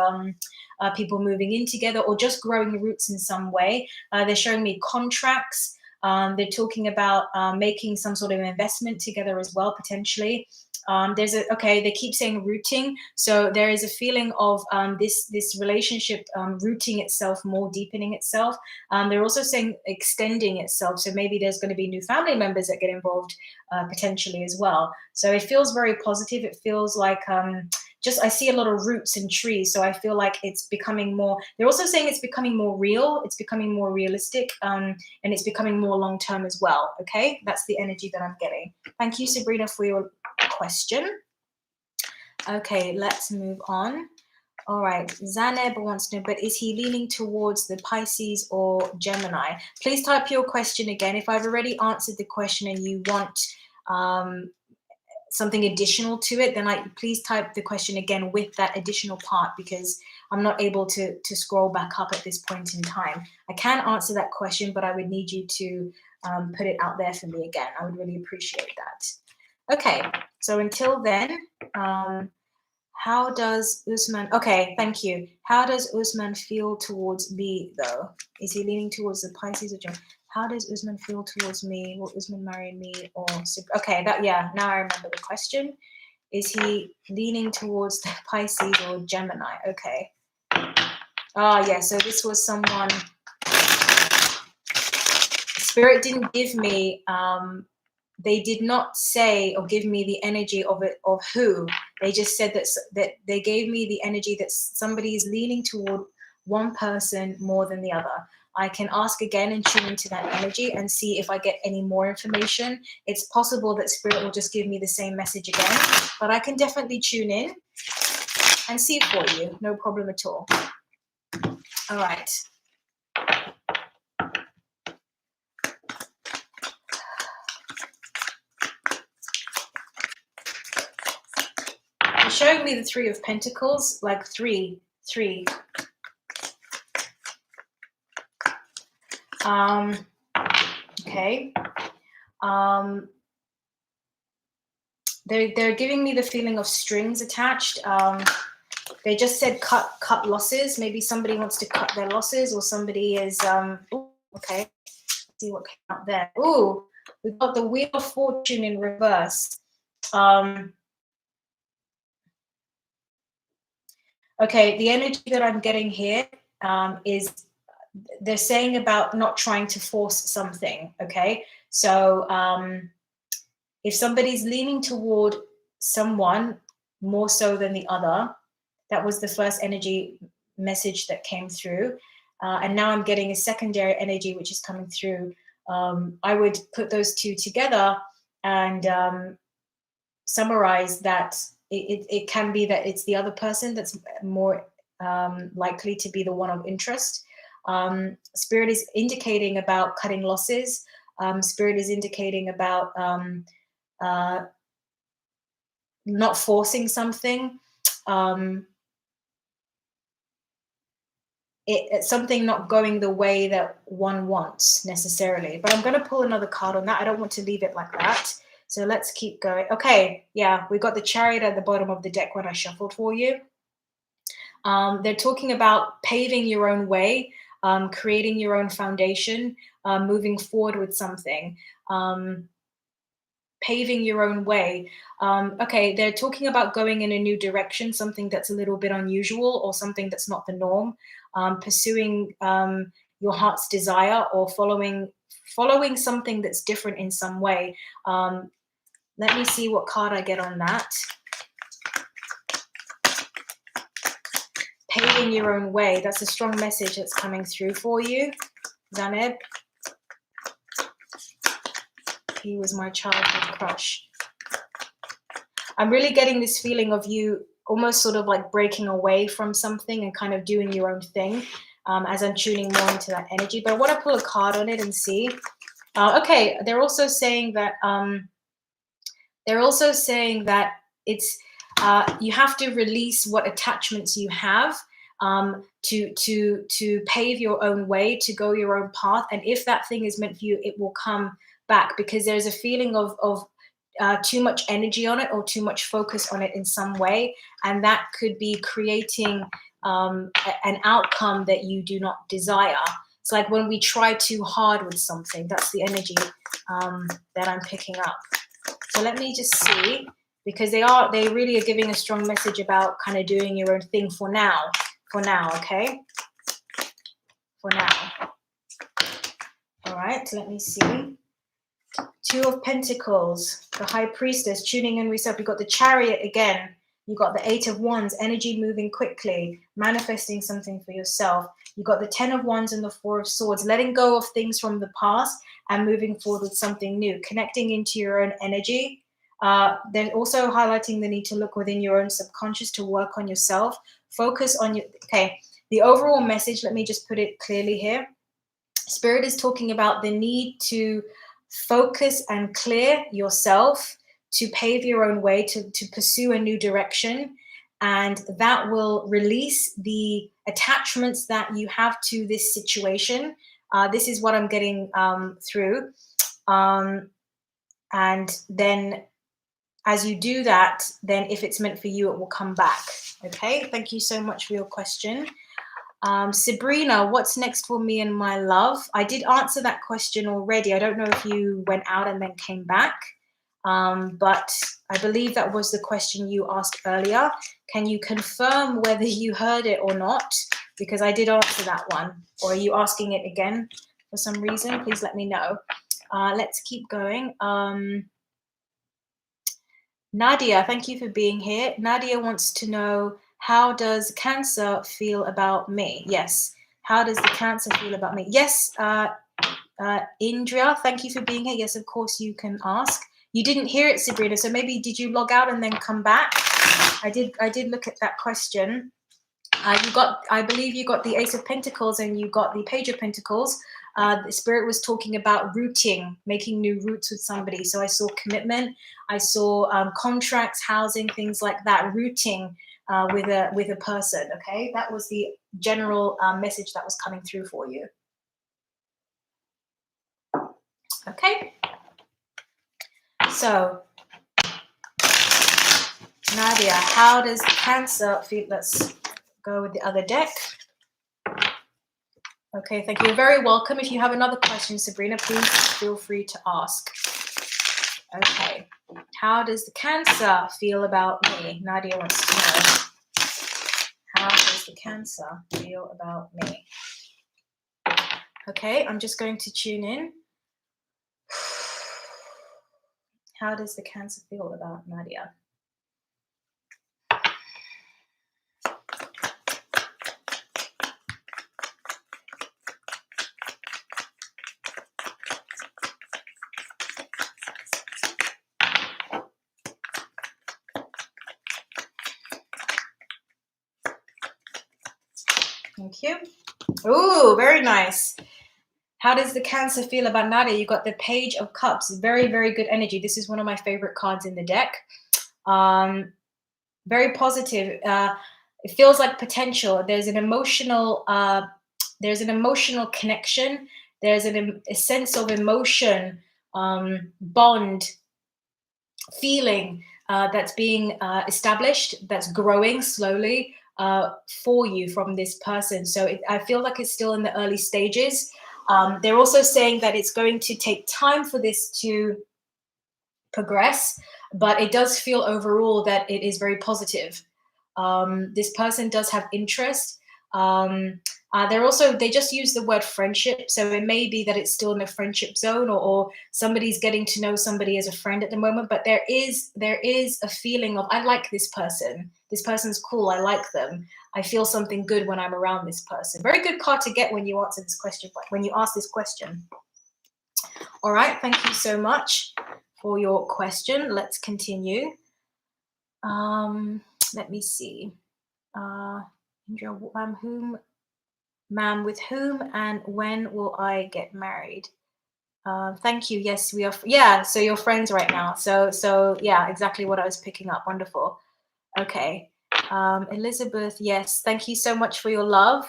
people moving in together or just growing roots in some way. They're showing me contracts. They're talking about making some sort of investment together as well, potentially. They keep saying rooting, so there is a feeling of this relationship rooting itself more, deepening itself. They're also saying extending itself, so maybe there's going to be new family members that get involved potentially as well. So it feels very positive. It feels like just I see a lot of roots and trees, so I feel like it's becoming more. They're also saying it's becoming more real, it's becoming more realistic, and it's becoming more long term as well. Okay, that's the energy that I'm getting. Thank you, Sabrina, for your question. Okay, let's move on. All right, Zaneb wants to know, but is he leaning towards the Pisces or Gemini? Please type your question again. If I've already answered the question and you want something additional to it, then please type the question again with that additional part, because I'm not able to scroll back up at this point in time. I can answer that question, but I would need you to put it out there for me again. I would really appreciate that. Okay, so until then, how does Usman, okay, thank you. How does Usman feel towards me though? Is he leaning towards the Pisces or Gemini? How does Usman feel towards me? Will Usman marry me or, okay, now I remember the question. Is he leaning towards the Pisces or Gemini? Okay. Yeah, so this was someone, Spirit didn't give me, they did not say or give me the energy of who. They just said that they gave me the energy that somebody is leaning toward one person more than the other. I can ask again and tune into that energy and see if I get any more information. It's possible that Spirit will just give me the same message again, but I can definitely tune in and see for you. No problem at all. All right. You're showing me the Three of Pentacles, like three. Okay. They're giving me the feeling of strings attached. They just said cut losses. Maybe somebody wants to cut their losses, or somebody is okay. Let's see what came out there. Ooh, we've got the Wheel of Fortune in reverse. Okay, the energy that I'm getting here is they're saying about not trying to force something. Okay, so if somebody's leaning toward someone more so than the other, that was the first energy message that came through. And now I'm getting a secondary energy which is coming through. I would put those two together and summarize that it can be that it's the other person that's more likely to be the one of interest. Spirit is indicating about cutting losses. Spirit is indicating about not forcing something. It's something not going the way that one wants necessarily. But I'm going to pull another card on that. I don't want to leave it like that. So let's keep going. Okay, yeah, we got the Chariot at the bottom of the deck when I shuffled for you. They're talking about paving your own way, creating your own foundation, moving forward with something. Paving your own way. Okay, they're talking about going in a new direction, something that's a little bit unusual or something that's not the norm. Pursuing your heart's desire or following something that's different in some way. Let me see what card I get on that. Paving your own way. That's a strong message that's coming through for you, Zaneb. He was my childhood crush. I'm really getting this feeling of you almost sort of like breaking away from something and kind of doing your own thing as I'm tuning more into that energy. But I want to pull a card on it and see. Okay, they're also saying that it's you have to release what attachments you have to pave your own way, to go your own path. And if that thing is meant for you, it will come back, because there's a feeling of too much energy on it or too much focus on it in some way, and that could be creating an outcome that you do not desire. It's like when we try too hard with something. That's the energy that I'm picking up. So let me just see because they really are giving a strong message about kind of doing your own thing for now, okay? For now. All right, let me see. Two of Pentacles, the High Priestess, tuning in yourself. You've got the Chariot again. You've got the Eight of Wands, energy moving quickly, manifesting something for yourself. You've got the Ten of Wands and the Four of Swords, letting go of things from the past and moving forward with something new, connecting into your own energy. They're also highlighting the need to look within your own subconscious to work on yourself. Focus on your, okay, the overall message, let me just put it clearly here. Spirit is talking about the need to focus and clear yourself, to pave your own way, to pursue a new direction. And that will release the attachments that you have to this situation. This is what I'm getting through. And then as you do that, then if it's meant for you, it will come back. Okay, thank you so much for your question. Sabrina, what's next for me and my love? I did answer that question already. I don't know if you went out and then came back, but I believe that was the question you asked earlier. Can you confirm whether you heard it or not? Because I did answer that one. Or are you asking it again for some reason? Please let me know. Let's keep going. Nadia, thank you for being here. Nadia wants to know, how does Cancer feel about me? Yes. How does the Cancer feel about me? Yes. Indra, thank you for being here. Yes, of course you can ask. You didn't hear it, Sabrina, so maybe did you log out and then come back? I did look at that question. I believe you got the Ace of Pentacles and you got the Page of Pentacles. The Spirit was talking about rooting, making new roots with somebody. So I saw commitment, I saw contracts, housing, things like that, rooting with a person. Okay, that was the general message that was coming through for you. Okay, so Nadia, how does Cancer feel? Let's go with the other deck. Okay, thank you. You're very welcome. If you have another question, Sabrina, please feel free to ask. Okay, how does the Cancer feel about me? Nadia wants to know. How does the Cancer feel about me? Okay, I'm just going to tune in. How does the Cancer feel about Nadia? Thank you. Oh, very nice. How does the Cancer feel about Nadia? You got the Page of Cups. Very, very good energy. This is one of my favorite cards in the deck. Very positive. It feels like potential. There's an emotional connection. There's a sense of emotion, bond, feeling that's being established, that's growing slowly for you from this person. So I feel like it's still in the early stages. They're also saying that it's going to take time for this to progress, but it does feel overall that it is very positive. This person does have interest. They just use the word friendship, so it may be that it's still in the friendship zone, or somebody's getting to know somebody as a friend at the moment, but there is a feeling of, I like this person, this person's cool, I like them, I feel something good when I'm around this person. Very good card to get when you answer this question, when you ask this question. All right, thank you so much for your question. Let's continue. Let me see. Ma'am, with whom and when will I get married? Thank you. Yes, we are. Yeah, so you're friends right now. So yeah, exactly what I was picking up. Wonderful. Okay. Elizabeth, yes. Thank you so much for your love.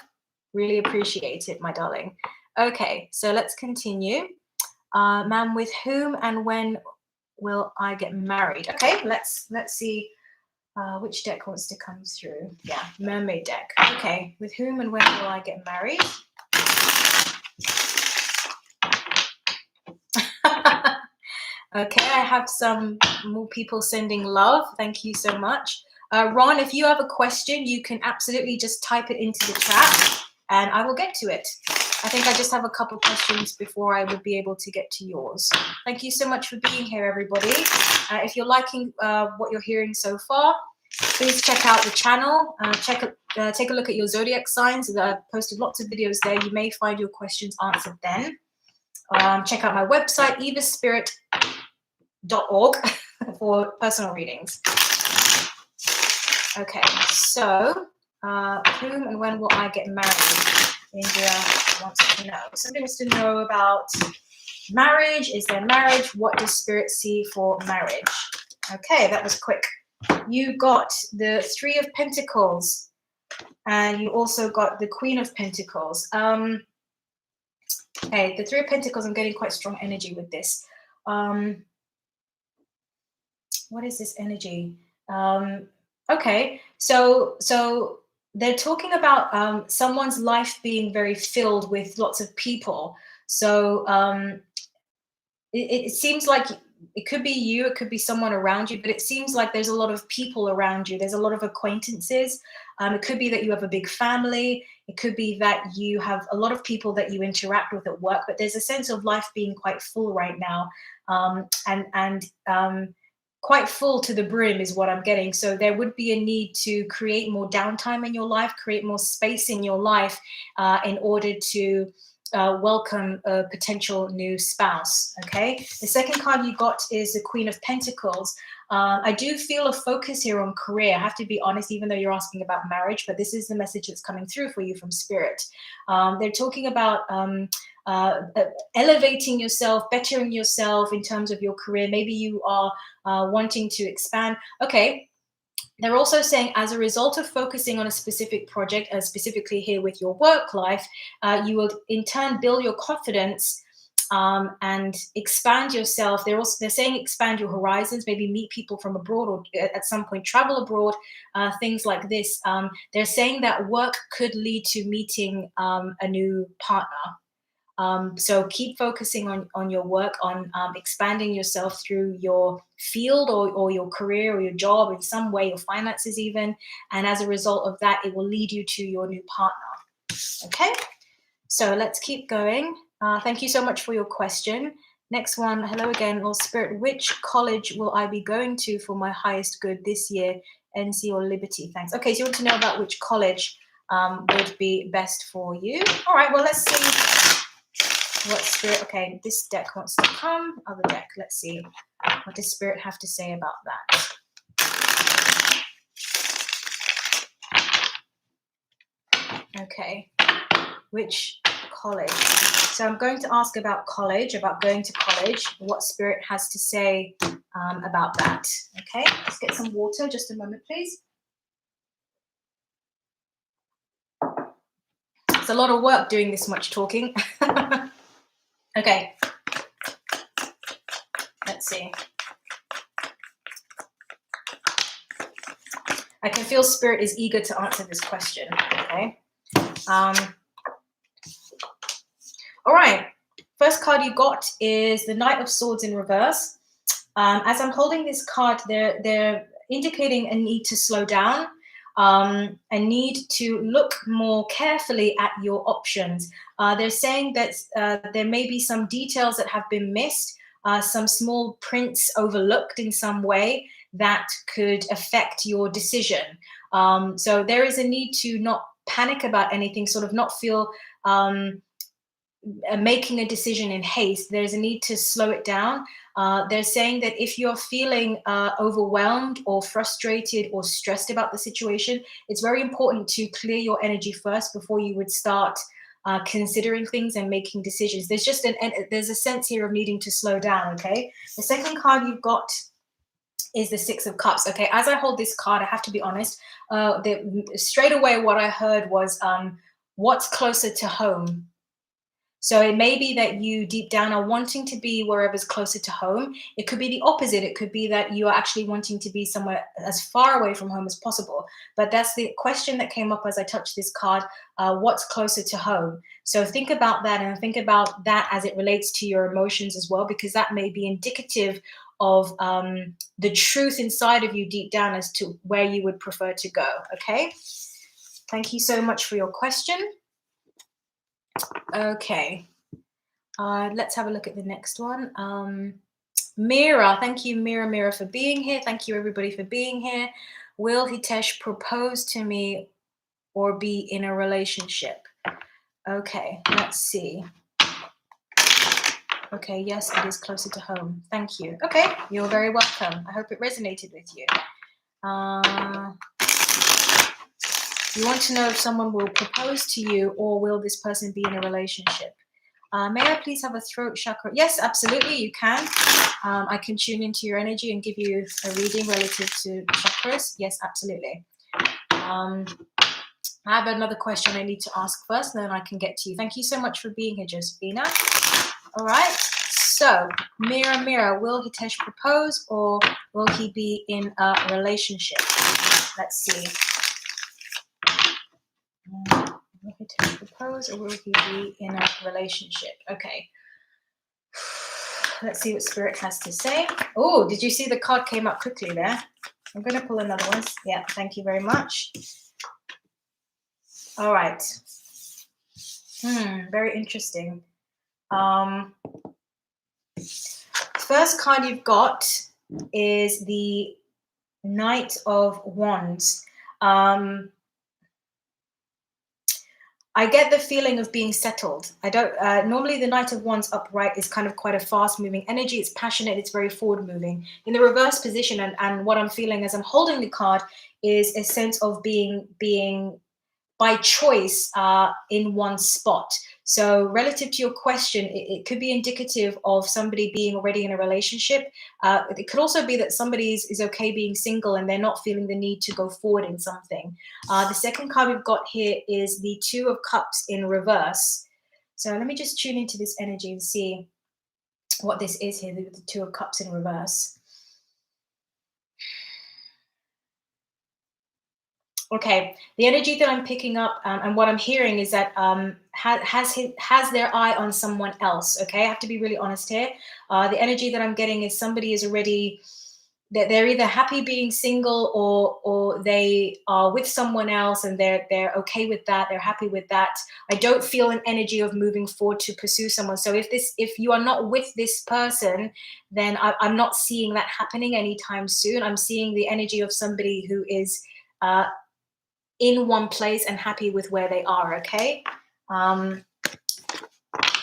Really appreciate it, my darling. Okay, so let's continue. Ma'am, with whom and when will I get married? Okay, let's see. Which deck wants to come through? Yeah, Mermaid deck. Okay, with whom and when will I get married? Okay, I have some more people sending love. Thank you so much. Ron, if you have a question, you can absolutely just type it into the chat and I will get to it. I think I just have a couple questions before I would be able to get to yours. Thank you so much for being here, everybody. If you're liking what you're hearing so far, please check out the channel. Take a look at your zodiac signs. I've posted lots of videos there. You may find your questions answered then. Check out my website, evaspirit.org for personal readings. Okay, so whom and when will I get married? India wants to know. Somebody wants to know about marriage. Is there marriage? What does Spirit see for marriage? Okay, that was quick. You got the Three of Pentacles, and you also got the Queen of Pentacles. Okay, the Three of Pentacles, I'm getting quite strong energy with this. What is this energy? Okay, so they're talking about someone's life being very filled with lots of people. So it seems like it could be you, it could be someone around you, but it seems like there's a lot of people around you. There's a lot of acquaintances. It could be that you have a big family. It could be that you have a lot of people that you interact with at work, but there's a sense of life being quite full right now. And quite full to the brim is what I'm getting. So there would be a need to create more downtime in your life, create more space in your life in order to welcome a potential new spouse. Okay, the second card you got is the Queen of Pentacles. I do feel a focus here on career. I have to be honest, even though you're asking about marriage, but this is the message that's coming through for you from Spirit. They're talking about elevating yourself, bettering yourself in terms of your career. Maybe you are wanting to expand. Okay. They're also saying as a result of focusing on a specific project, specifically here with your work life, you will in turn build your confidence and expand yourself. They're saying expand your horizons, maybe meet people from abroad or at some point travel abroad, things like this. They're saying that work could lead to meeting a new partner. So keep focusing on your work, on expanding yourself through your field or your career or your job in some way, your finances even. And as a result of that, it will lead you to your new partner. Okay, so let's keep going. Thank you so much for your question. Next one, hello again, Lord Spirit, which college will I be going to for my highest good this year, NC or Liberty? Thanks. Okay, so you want to know about which college would be best for you. All right, well, let's see. What Spirit, okay, this deck wants to come, other deck, let's see. What does Spirit have to say about that? Okay, which college? So I'm going to ask about college, about going to college, what Spirit has to say about that. Okay, let's get some water, just a moment, please. It's a lot of work doing this much talking. Okay, let's see. I can feel Spirit is eager to answer this question, okay? All right, first card you got is the Knight of Swords in reverse. As I'm holding this card, they're indicating a need to slow down, a need to look more carefully at your options. They're saying that there may be some details that have been missed, some small prints overlooked in some way that could affect your decision. So there is a need to not panic about anything, sort of not feel making a decision in haste. There's a need to slow it down. They're saying that if you're feeling overwhelmed or frustrated or stressed about the situation, it's very important to clear your energy first before you would start considering things and making decisions. There's just there's a sense here of needing to slow down. Okay, the second card you've got is the Six of Cups. Okay, as I hold this card, I have to be honest, straight away what I heard was what's closer to home. So it may be that you deep down are wanting to be wherever's closer to home. It could be the opposite. It could be that you are actually wanting to be somewhere as far away from home as possible. But that's the question that came up as I touched this card. What's closer to home? So think about that, and think about that as it relates to your emotions as well, because that may be indicative of the truth inside of you deep down as to where you would prefer to go. Okay. Thank you so much for your question. Okay. Let's have a look at the next one. Mira, thank you, Mira, for being here. Thank you, everybody, for being here. Will Hitesh propose to me or be in a relationship? Okay, let's see. Okay, yes, it is closer to home. Thank you. Okay, you're very welcome. I hope it resonated with you. You want to know if someone will propose to you or will this person be in a relationship? May I please have a throat chakra? Yes, absolutely, you can. I can tune into your energy and give you a reading relative to chakras. Yes, absolutely. I have another question I need to ask first, and then I can get to you. Thank you so much for being here, Josephina. All right. So, Mira, will Hitesh propose or will he be in a relationship? Let's see. Will Hitesh propose or will he be in a relationship? Okay. Let's see what Spirit has to say. Oh, did you see the card came up quickly there? I'm going to pull another one. Yeah, thank you very much. All right. Very interesting. First card you've got is the Knight of Wands. I get the feeling of being settled. I don't normally the Knight of Wands upright is kind of quite a fast moving energy. It's passionate, it's very forward moving. In the reverse position, and what I'm feeling as I'm holding the card is a sense of being by choice in one spot. So relative to your question, it could be indicative of somebody being already in a relationship. It could also be that somebody is okay being single and they're not feeling the need to go forward in something. The second card we've got here is the Two of Cups in reverse. So let me just tune into this energy and see what this is here, the Two of Cups in reverse. Okay, the energy that I'm picking up and what I'm hearing is that has their eye on someone else. Okay, I have to be really honest here. The energy that I'm getting is somebody is already that they're either happy being single or they are with someone else and they're okay with that. They're happy with that. I don't feel an energy of moving forward to pursue someone. So if you are not with this person, then I'm not seeing that happening anytime soon. I'm seeing the energy of somebody who is in one place and happy with where they are. Okay.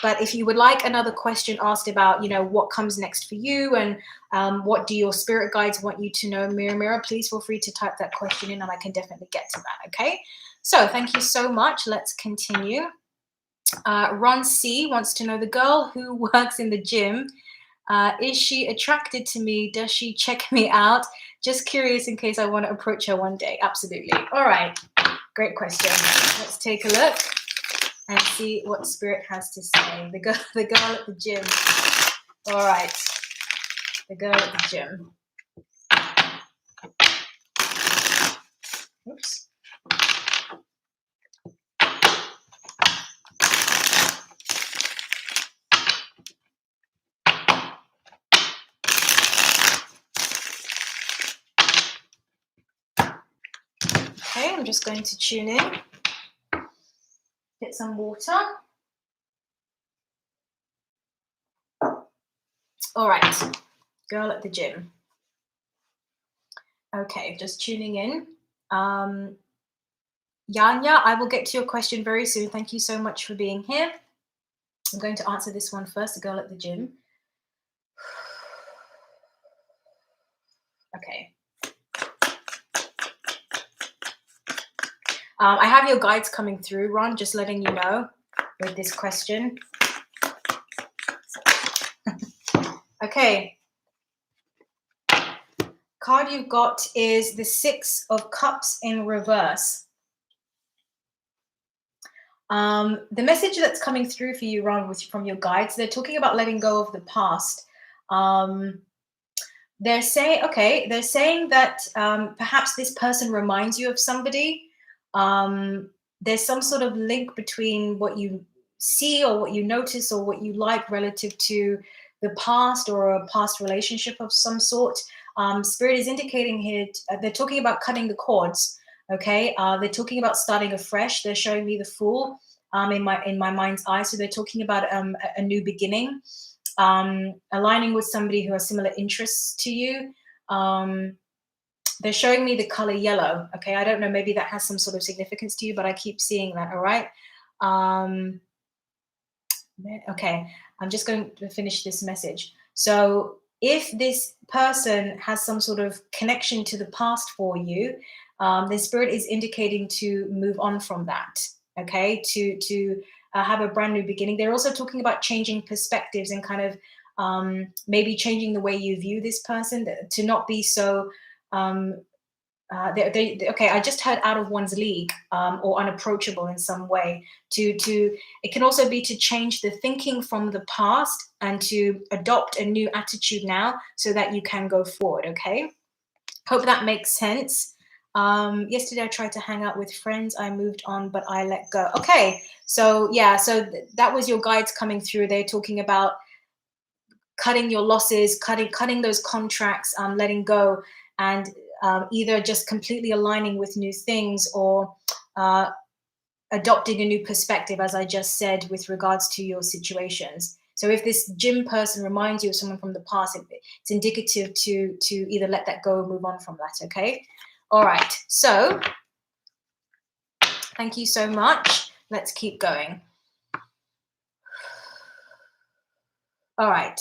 But if you would like another question asked about, what comes next for you and what do your spirit guides want you to know, Mira, please feel free to type that question in and I can definitely get to that. Okay. So thank you so much. Let's continue. Ron C wants to know, the girl who works in the gym, is she attracted to me? Does she check me out? Just curious in case I want to approach her one day. Absolutely. All right. Great question. Let's take a look and see what Spirit has to say. The girl at the gym. All right. The girl at the gym. Oops. Okay, I'm just going to tune in. Get some water. All right. Girl at the gym. Okay, just tuning in. Yanya, I will get to your question very soon. Thank you so much for being here. I'm going to answer this one first, the girl at the gym. Okay. I have your guides coming through, Ron, just letting you know with this question. Okay. Card you've got is the Six of Cups in reverse. The message that's coming through for you, Ron, from your guides, they're talking about letting go of the past. Um, they're saying that perhaps this person reminds you of somebody. There's some sort of link between what you see or what you notice or what you like relative to the past or a past relationship of some sort. Spirit is indicating here, they're talking about cutting the cords. Okay, they're talking about starting afresh. They're showing me the Fool in my mind's eye. So they're talking about a new beginning, aligning with somebody who has similar interests to you. They're showing me the color yellow. Okay, I don't know, maybe that has some sort of significance to you, but I keep seeing that. All right. Okay, I'm just going to finish this message. So if this person has some sort of connection to the past for you, the spirit is indicating to move on from that. Okay, to have a brand new beginning. They're also talking about changing perspectives and kind of maybe changing the way you view this person, to not be so okay, I just heard out of one's league, or unapproachable in some way. It can also be to change the thinking from the past and to adopt a new attitude now so that you can go forward. Okay, hope that makes sense. Yesterday I tried to hang out with friends. I moved on, but I let go. Okay, so yeah, so that was your guides coming through. They're talking about cutting your losses, cutting those contracts, letting go, and either just completely aligning with new things or adopting a new perspective, as I just said, with regards to your situations. So if this gym person reminds you of someone from the past, it's indicative to either let that go or move on from that. Okay. All right. So thank you so much. Let's keep going. All right.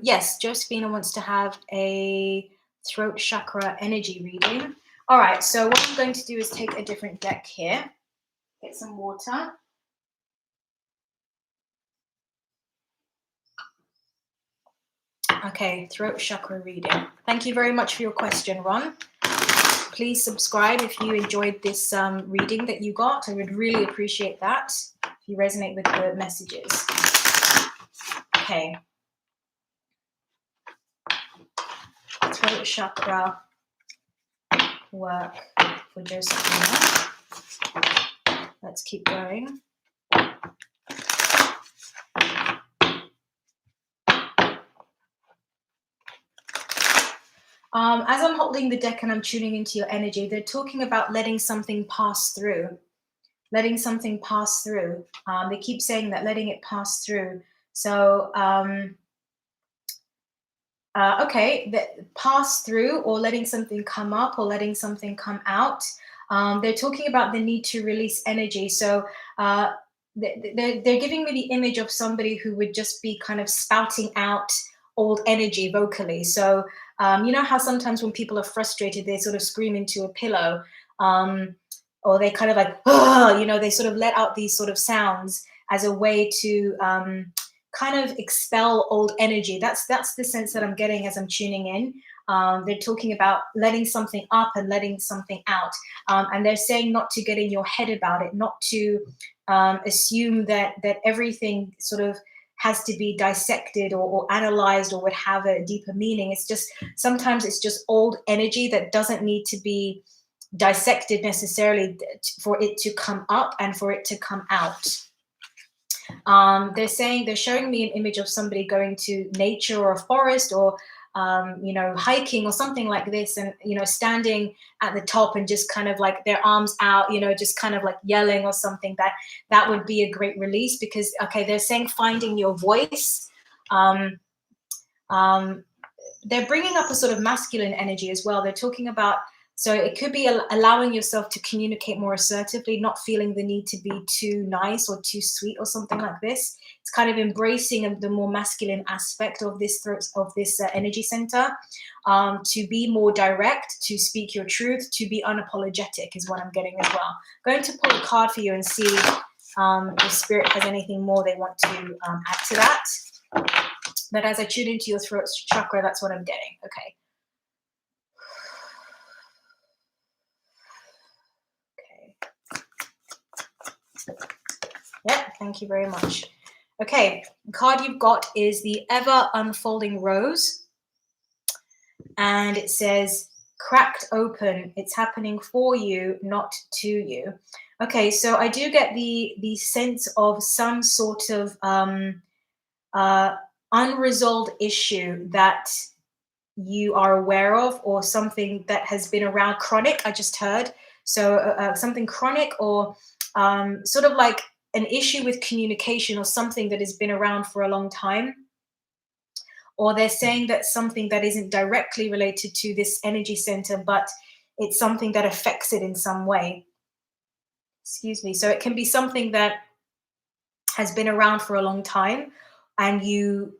Yes, Josephina wants to have a throat chakra energy reading. All right, so what I'm going to do is take a different deck here, get some water. Okay, throat chakra reading. Thank you very much for your question, Ron. Please subscribe if you enjoyed this reading that you got. I would really appreciate that if you resonate with the messages. Okay. Throat chakra work for Josephina. Let's keep going. As I'm holding the deck and I'm tuning into your energy, they're talking about letting something pass through. Letting something pass through. They keep saying that, letting it pass through. So, okay, pass through, or letting something come up, or letting something come out. They're talking about the need to release energy. So they're giving me the image of somebody who would just be kind of spouting out old energy vocally. So you know how sometimes when people are frustrated, they sort of scream into a pillow, or they kind of like, oh, you know, they sort of let out these sort of sounds as a way to kind of expel old energy. That's the sense that I'm getting as I'm tuning in. They're talking about letting something up and letting something out, and they're saying not to get in your head about it, not to assume that everything sort of has to be dissected or analyzed or would have a deeper meaning. It's just, sometimes it's just old energy that doesn't need to be dissected necessarily for it to come up and for it to come out. They're showing me an image of somebody going to nature or a forest, or you know, hiking or something like this, and you know, standing at the top and just kind of like their arms out, you know, just kind of like yelling or something. That would be a great release, because okay, they're saying finding your voice. They're bringing up a sort of masculine energy as well. They're talking about, so it could be allowing yourself to communicate more assertively, not feeling the need to be too nice or too sweet or something like this. It's kind of embracing the more masculine aspect of this energy center, to be more direct, to speak your truth, to be unapologetic is what I'm getting as well. I'm going to pull a card for you and see if Spirit has anything more they want to add to that. But as I tune into your throat chakra, that's what I'm getting. Okay. Yep, thank you very much. Okay, the card you've got is the Ever Unfolding Rose. And it says, cracked open. It's happening for you, not to you. Okay, so I do get the sense of some sort of unresolved issue that you are aware of, or something that has been around. Chronic, I just heard. So something chronic, or sort of like an issue with communication, or something that has been around for a long time. Or they're saying that something that isn't directly related to this energy center, but it's something that affects it in some way. Excuse me. So it can be something that has been around for a long time, and you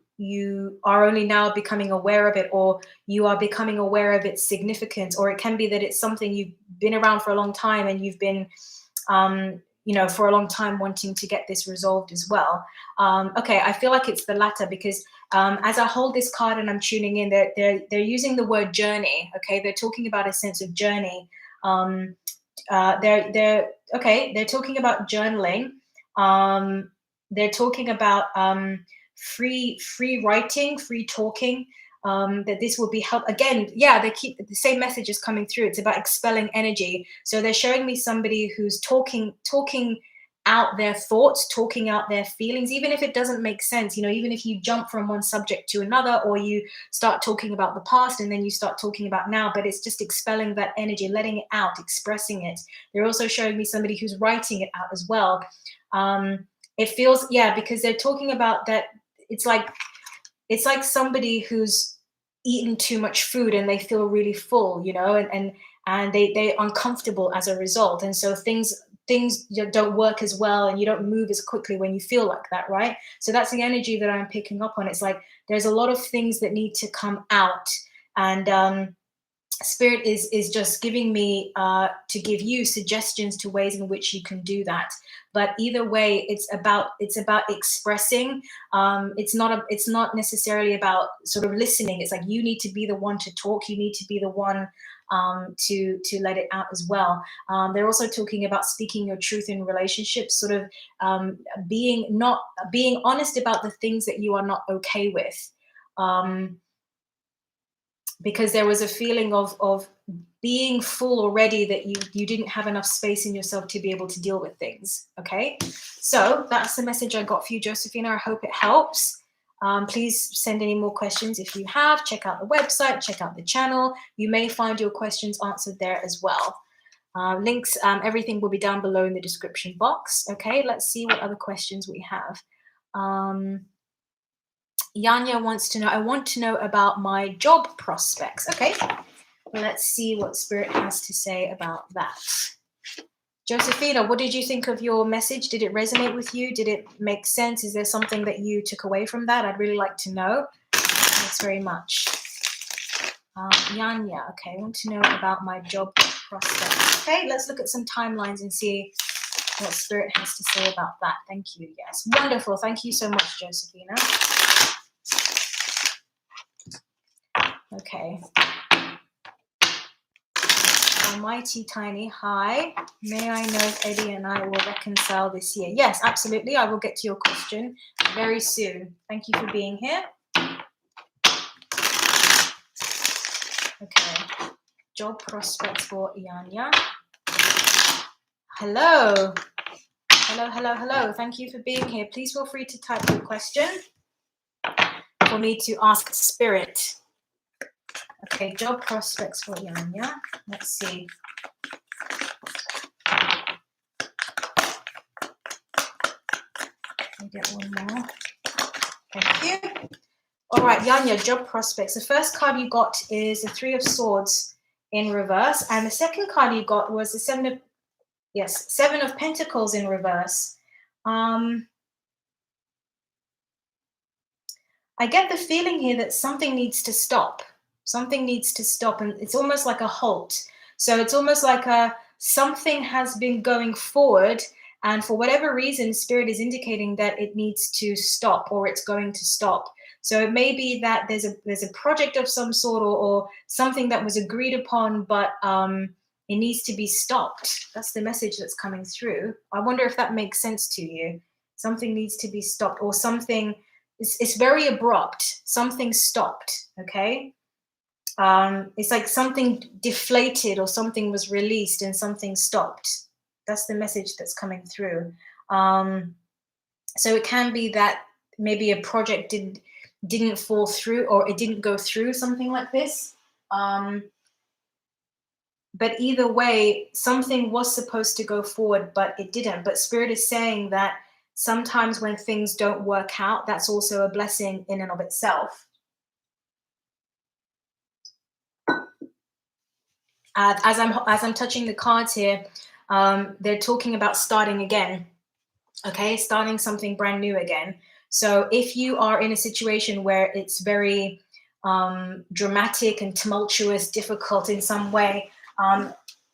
are only now becoming aware of it, or you are becoming aware of its significance. Or it can be that it's something you've been around for a long time, and you've been for a long time wanting to get this resolved as well. Okay, I feel like it's the latter, because as I hold this card and I'm tuning in, they're using the word journey. Okay, they're talking about a sense of journey. They're talking about journaling. They're talking about free writing, free talking. That this will be help again. Yeah, they keep the same messages coming through. It's about expelling energy. So they're showing me somebody who's talking out their thoughts, talking out their feelings, even if it doesn't make sense. Even if you jump from one subject to another, or you start talking about the past and then you start talking about now, but it's just expelling that energy, letting it out, expressing it. They're also showing me somebody who's writing it out as well. It feels, yeah, because they're talking about that. It's like somebody who's eaten too much food and they feel really full, and they're uncomfortable as a result. And so things don't work as well, and you don't move as quickly when you feel like that, right? So that's the energy that I'm picking up on. It's like there's a lot of things that need to come out, and Spirit is just giving me to give you suggestions to ways in which you can do that. But either way, it's about expressing. It's not necessarily about sort of listening. It's like you need to be the one to talk. You need to be the one to let it out as well. They're also talking about speaking your truth in relationships, sort of being honest about the things that you are not okay with. Because there was a feeling of being full already, that you didn't have enough space in yourself to be able to deal with things. Okay, so that's the message I got for you, Josephina. I hope it helps. Please send any more questions if you have. Check out the website, check out the channel. You may find your questions answered there as well. Links, everything will be down below in the description box. Okay, let's see what other questions we have. Yanya wants to know, I want to know about my job prospects. Okay, let's see what Spirit has to say about that. Josephina, what did you think of your message? Did it resonate with you? Did it make sense? Is there something that you took away from that? I'd really like to know. Thanks very much. Yanya, okay, I want to know about my job prospects. Okay, let's look at some timelines and see what Spirit has to say about that. Thank you. Yes, wonderful. Thank you so much, Josephina. Okay. Almighty Tiny, hi. May I know if Eddie and I will reconcile this year? Yes, absolutely. I will get to your question very soon. Thank you for being here. Okay. Job prospects for Ianya. Hello. Hello, hello, hello. Thank you for being here. Please feel free to type your question for me to ask Spirit. Okay, job prospects for Yanya. Let's see. Let me get one more. Thank you. All right, Yanya, job prospects. The first card you got is the Three of Swords in reverse, and the second card you got was the Seven of Pentacles in reverse. I get the feeling here that something needs to stop. Something needs to stop, and it's almost like a halt. So it's almost like something has been going forward, and for whatever reason, Spirit is indicating that it needs to stop, or it's going to stop. So it may be that there's a project of some sort, or something that was agreed upon, but it needs to be stopped. That's the message that's coming through. I wonder if that makes sense to you. Something needs to be stopped, or something, it's very abrupt. Something stopped, okay? It's like something deflated or something was released and something stopped. That's the message that's coming through. So it can be that maybe a project didn't fall through, or it didn't go through, something like this. But either way, something was supposed to go forward, but it didn't. But Spirit is saying that sometimes when things don't work out, that's also a blessing in and of itself. As I'm touching the cards here, they're talking about starting again. Okay, starting something brand new again. So if you are in a situation where it's very dramatic and tumultuous, difficult in some way,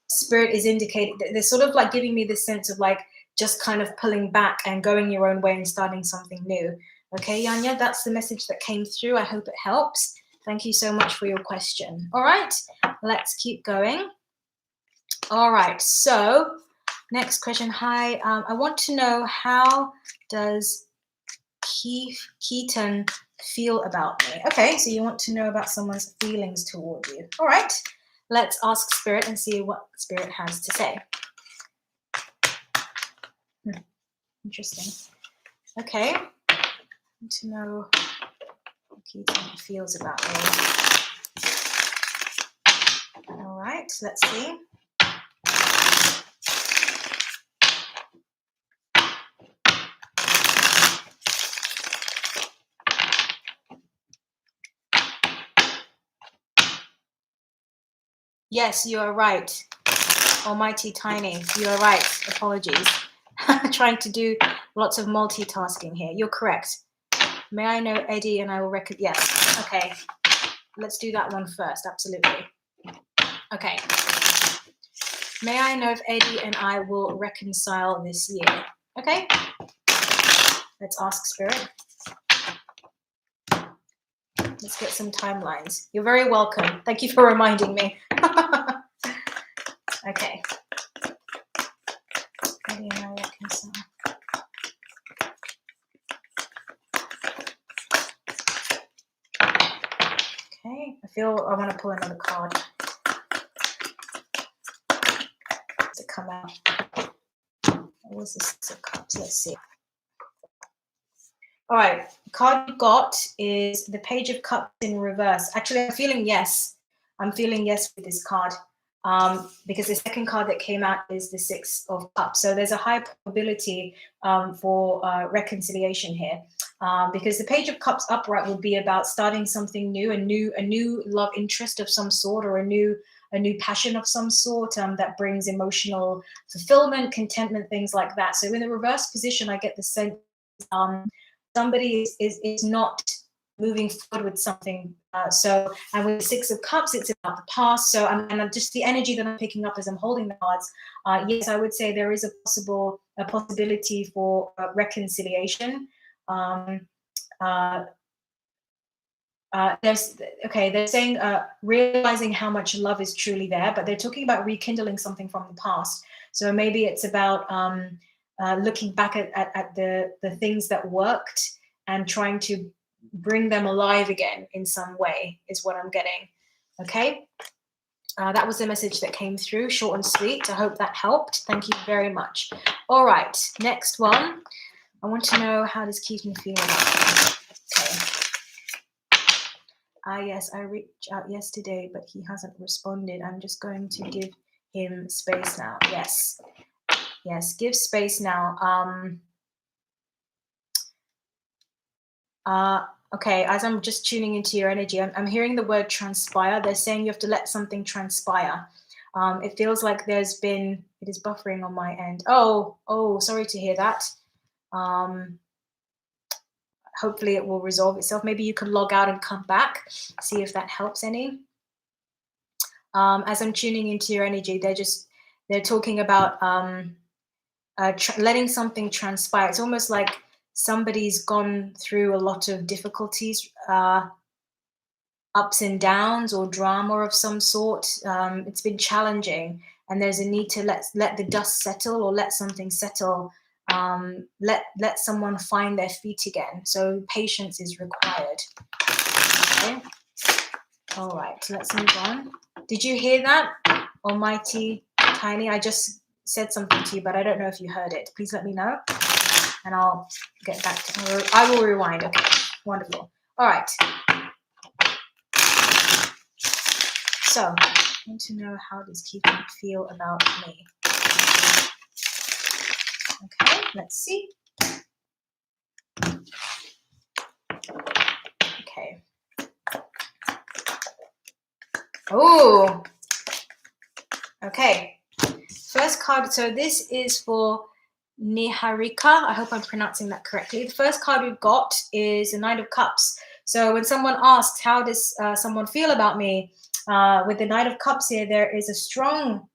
Spirit is indicating that they're sort of like giving me this sense of like just kind of pulling back and going your own way and starting something new. Okay, Yanya, that's the message that came through. I hope it helps. Thank you so much for your question. All right, let's keep going. All right, so next question. Hi, I want to know, how does Keaton feel about me? Okay, so you want to know about someone's feelings toward you. All right, let's ask Spirit and see what Spirit has to say. Interesting. Okay, I want to know how Keaton feels about me. All right, let's see. Yes, you are right. Almighty Tiny, you are right. Apologies. Trying to do lots of multitasking here. You're correct. May I know Eddie and I will yes. Okay. Let's do that one first. Absolutely. Okay. May I know if Eddie and I will reconcile this year? Okay. Let's ask Spirit. Let's get some timelines. You're very welcome. Thank you for reminding me. Okay. Eddie and I reconcile. Okay. I feel I want to pull another card to come out. What was the Six of Cups? Let's see. All right, the card you got is the Page of Cups in reverse. Actually, I'm feeling yes. I'm feeling yes with this card, because the second card that came out is the Six of Cups. So there's a high probability for reconciliation here, because the Page of Cups upright would be about starting something new, a new love interest of some sort, or a new passion of some sort that brings emotional fulfillment, contentment, things like that. So in the reverse position, I get the sense somebody is not moving forward with something. And with the Six of Cups, it's about the past. So and just the energy that I'm picking up as I'm holding the cards. Yes, I would say there is a possibility for reconciliation. They're saying realizing how much love is truly there, but they're talking about rekindling something from the past. So maybe it's about looking back at the things that worked and trying to bring them alive again in some way is what I'm getting. Okay, that was the message that came through, short and sweet. I hope that helped. Thank you very much. All right, next one. I want to know, how does Keaton feel about it? Okay. Yes, I reached out yesterday, but he hasn't responded. I'm just going to give him space now. Yes, give space now. Okay, as I'm just tuning into your energy, I'm hearing the word transpire. They're saying you have to let something transpire. It feels like it is buffering on my end. Oh, sorry to hear that. Hopefully it will resolve itself. Maybe you can log out and come back, see if that helps any. As I'm tuning into your energy, they're talking about letting something transpire. It's almost like somebody's gone through a lot of difficulties, ups and downs, or drama of some sort. It's been challenging, and there's a need to let the dust settle, or let something settle. Let someone find their feet again. So patience is required. Okay. All right, let's move on. Did you hear that, Almighty Tiny? I just said something to you, but I don't know if you heard it. Please let me know, and I'll get back to. I will rewind. Okay, wonderful. All right. So, I want to know how does keeping feel about me. Okay, let's see. Okay. Oh. Okay. First card. So this is for Niharika. I hope I'm pronouncing that correctly. The first card we've got is the Knight of Cups. So when someone asks, how does someone feel about me? With the Knight of Cups here, there is a strong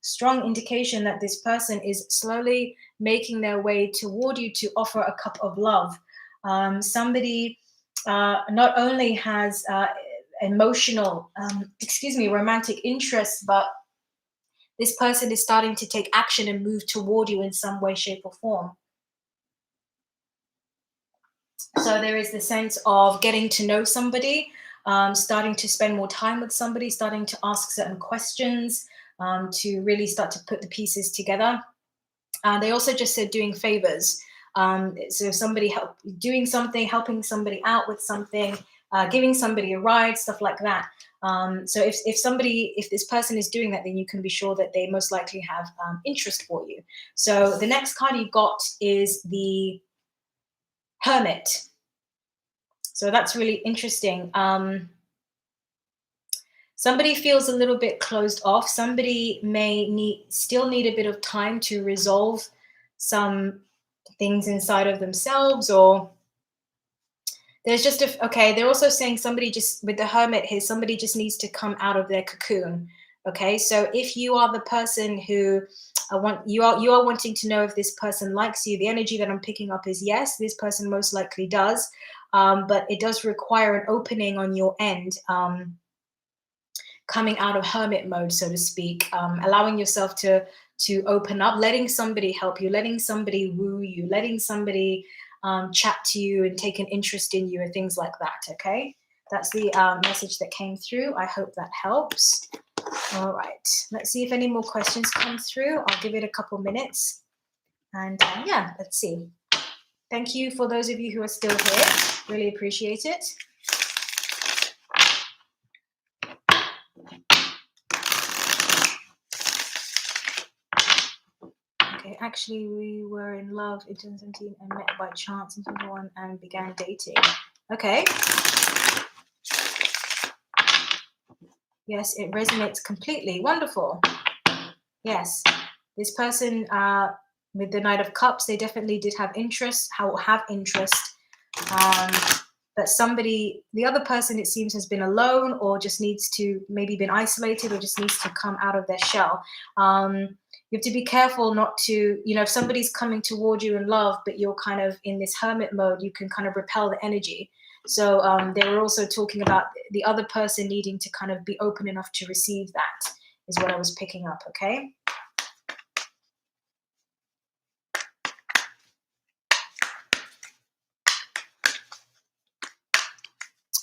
indication that this person is slowly making their way toward you to offer a cup of love. Somebody not only has emotional, romantic interest, but this person is starting to take action and move toward you in some way, shape, or form. So there is the sense of getting to know somebody, starting to spend more time with somebody, starting to ask certain questions, to really start to put the pieces together. They also just said doing favors. So somebody doing something, helping somebody out with something, giving somebody a ride, stuff like that. So if this person is doing that, then you can be sure that they most likely have interest for you. So the next card you got is the Hermit. So that's really interesting. Somebody feels a little bit closed off. Somebody may still need a bit of time to resolve some things inside of themselves, or there's just okay, they're also saying somebody just, with the Hermit here, somebody just needs to come out of their cocoon. Okay, so if you are the person who you are wanting to know if this person likes you, the energy that I'm picking up is yes, this person most likely does, but it does require an opening on your end, coming out of hermit mode, so to speak, allowing yourself to open up, letting somebody help you, letting somebody woo you, letting somebody chat to you and take an interest in you and things like that. Okay, that's the message that came through. I hope that helps. All right, let's see if any more questions come through. I'll give it a couple minutes, and yeah, let's see. Thank you for those of you who are still here. Really appreciate it. Okay, actually, we were in love in 2017 and met by chance in 2021 and began dating. Okay. Yes, it resonates completely. Wonderful. Yes, this person with the Knight of Cups, they definitely did have interest. But the other person, it seems, has been alone, or just needs to, maybe been isolated, or just needs to come out of their shell. You have to be careful not to, if somebody's coming toward you in love, but you're kind of in this hermit mode, you can kind of repel the energy. So they were also talking about the other person needing to kind of be open enough to receive that, is what I was picking up, okay?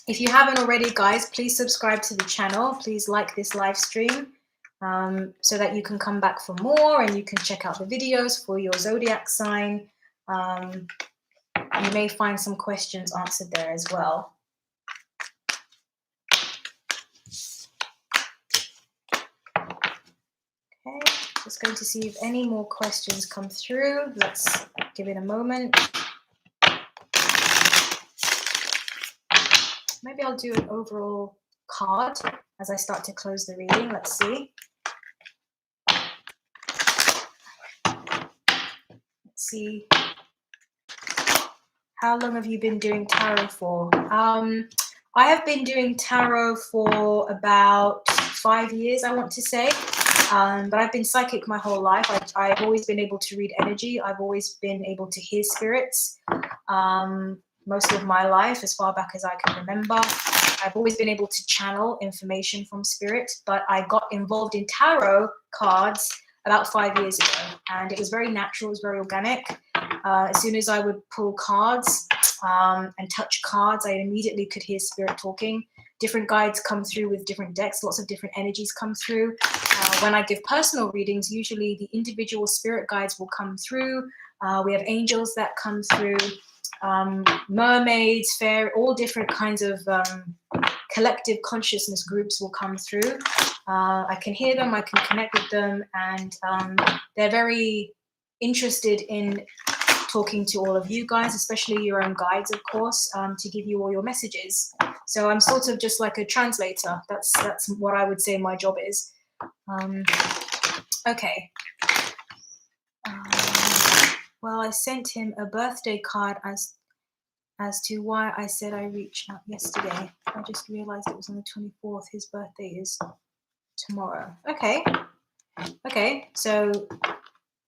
If you haven't already, guys, please subscribe to the channel. Please like this live stream so that you can come back for more, and you can check out the videos for your zodiac sign. You may find some questions answered there as well. Okay, just going to see if any more questions come through. Let's give it a moment. Maybe I'll do an overall card as I start to close the reading. Let's see. Let's see. How long have you been doing tarot for? I have been doing tarot for about 5 years, I want to say. But I've been psychic my whole life. I've always been able to read energy. I've always been able to hear spirits. Most of my life, as far back as I can remember. I've always been able to channel information from spirit, but I got involved in tarot cards about 5 years ago, and it was very natural, it was very organic. As soon as I would pull cards and touch cards, I immediately could hear spirit talking. Different guides come through with different decks, lots of different energies come through. When I give personal readings, usually the individual spirit guides will come through. We have angels that come through, mermaids, fairy, all different kinds of collective consciousness groups will come through. I can hear them, I can connect with them, and they're very interested in talking to all of you guys, especially your own guides, of course, to give you all your messages. So I'm sort of just like a translator. That's what I would say my job is. Okay. Well, I sent him a birthday card as to why I said I reached out yesterday. I just realized it was on the 24th. His birthday is tomorrow. Okay. Okay. So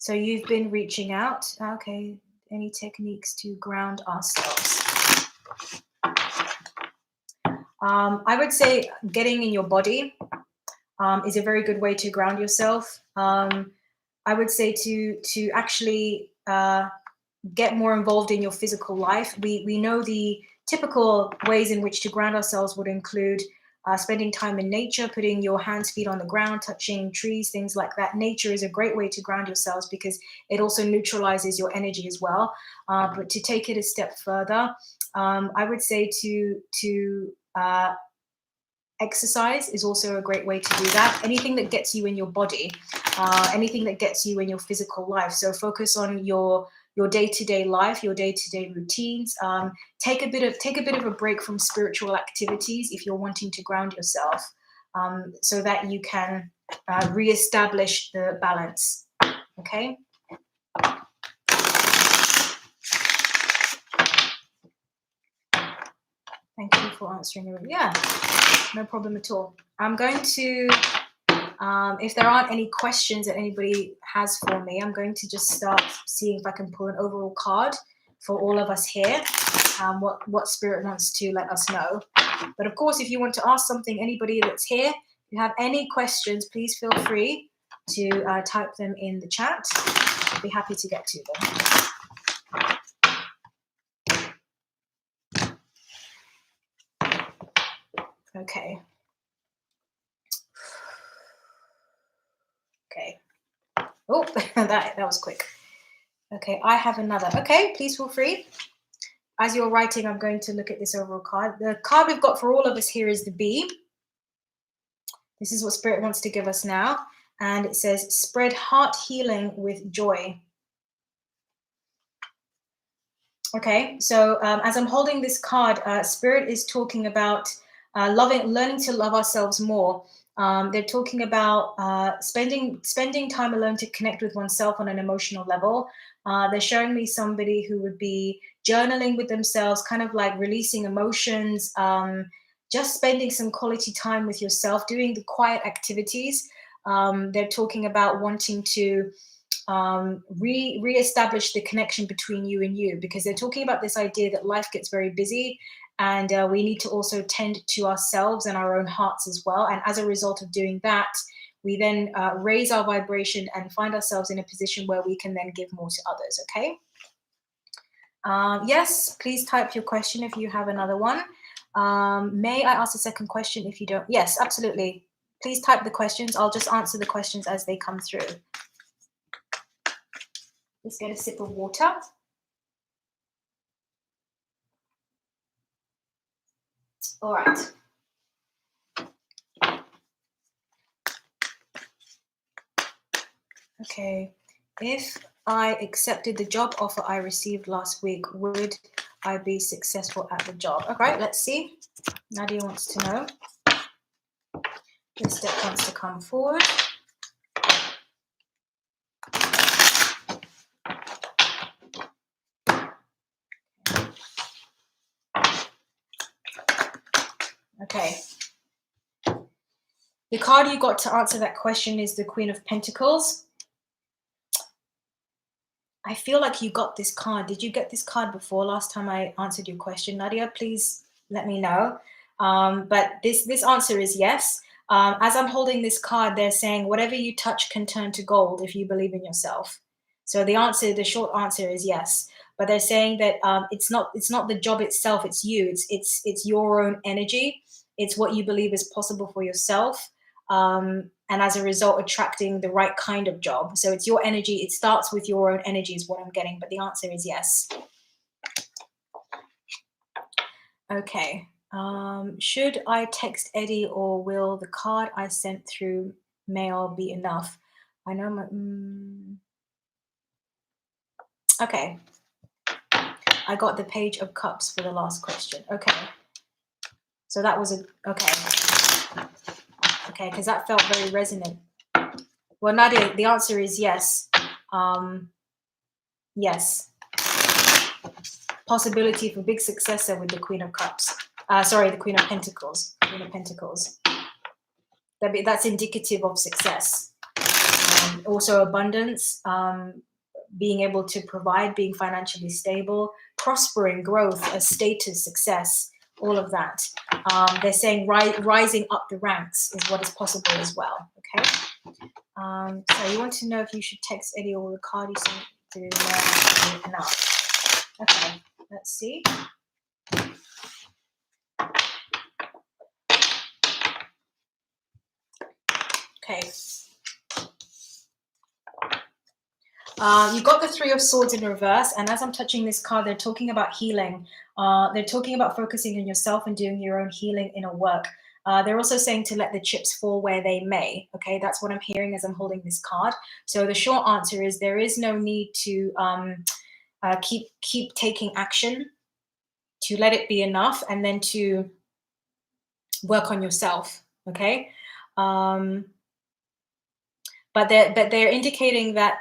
you've been reaching out. Okay. Any techniques to ground ourselves? I would say getting in your body is a very good way to ground yourself. I would say to actually get more involved in your physical life. We know the typical ways in which to ground ourselves would include spending time in nature, putting your hands, feet on the ground, touching trees, things like that. Nature is a great way to ground yourselves because it also neutralizes your energy as well. But to take it a step further, I would say to exercise is also a great way to do that. Anything that gets you in your body, anything that gets you in your physical life. So focus on your day-to-day life, your day-to-day routines. Take a bit of a break from spiritual activities if you're wanting to ground yourself, so that you can reestablish the balance. Okay. Thank you for answering. Yeah, no problem at all. I'm going to, if there aren't any questions that anybody has for me, I'm going to just start seeing if I can pull an overall card for all of us here, what Spirit wants to let us know. But of course, if you want to ask something, anybody that's here, if you have any questions, please feel free to type them in the chat. I'll be happy to get to them. Okay. Okay. Oh, that was quick. Okay, I have another. Okay, please feel free. As you're writing, I'm going to look at this overall card. The card we've got for all of us here is the Bee. This is what Spirit wants to give us now. And it says, spread heart healing with joy. Okay, so as I'm holding this card, Spirit is talking about learning to love ourselves more. They're talking about spending time alone to connect with oneself on an emotional level. They're showing me somebody who would be journaling with themselves, kind of like releasing emotions, just spending some quality time with yourself, doing the quiet activities. They're talking about wanting to re-establish the connection between you and you, because they're talking about this idea that life gets very busy, and we need to also tend to ourselves and our own hearts as well. And as a result of doing that, we then raise our vibration and find ourselves in a position where we can then give more to others. Okay. Yes, please type your question if you have another one. May I ask a second question if you don't? Yes, absolutely. Please type the questions. I'll just answer the questions as they come through. Let's get a sip of water. All right. Okay. If I accepted the job offer I received last week, would I be successful at the job? All right, let's see. Nadia wants to know. This step wants to come forward. Okay. The card you got to answer that question is the Queen of Pentacles. I feel like you got this card. Did you get this card before last time I answered your question, Nadia? Please let me know. But this answer is yes. As I'm holding this card, they're saying whatever you touch can turn to gold if you believe in yourself. So the short answer is yes. But they're saying that it's not the job itself, it's you. It's your own energy. It's what you believe is possible for yourself. And as a result, attracting the right kind of job. So it's your energy. It starts with your own energy, is what I'm getting. But the answer is yes. Okay. Should I text Eddie, or will the card I sent through mail be enough? I know my. Okay. I got the Page of Cups for the last question. Okay. So that was okay. Okay, because that felt very resonant. Well, Nadia, the answer is yes. Yes. Possibility for big successor with the Queen of Cups. Sorry, the Queen of Pentacles. Queen of Pentacles. That's indicative of success. Also abundance, being able to provide, being financially stable, prospering, growth, a status, success, all of that. They're saying rising up the ranks is what is possible as well. Okay. So you want to know if you should text Eddie or the card you sent to enough. Okay, let's see. Okay. You got the Three of Swords in reverse, and as I'm touching this card, they're talking about healing. They're talking about focusing on yourself and doing your own healing inner work. They're also saying to let the chips fall where they may. Okay, that's what I'm hearing as I'm holding this card. So the short answer is there is no need to keep taking action, to let it be enough, and then to work on yourself. Okay, but they're indicating that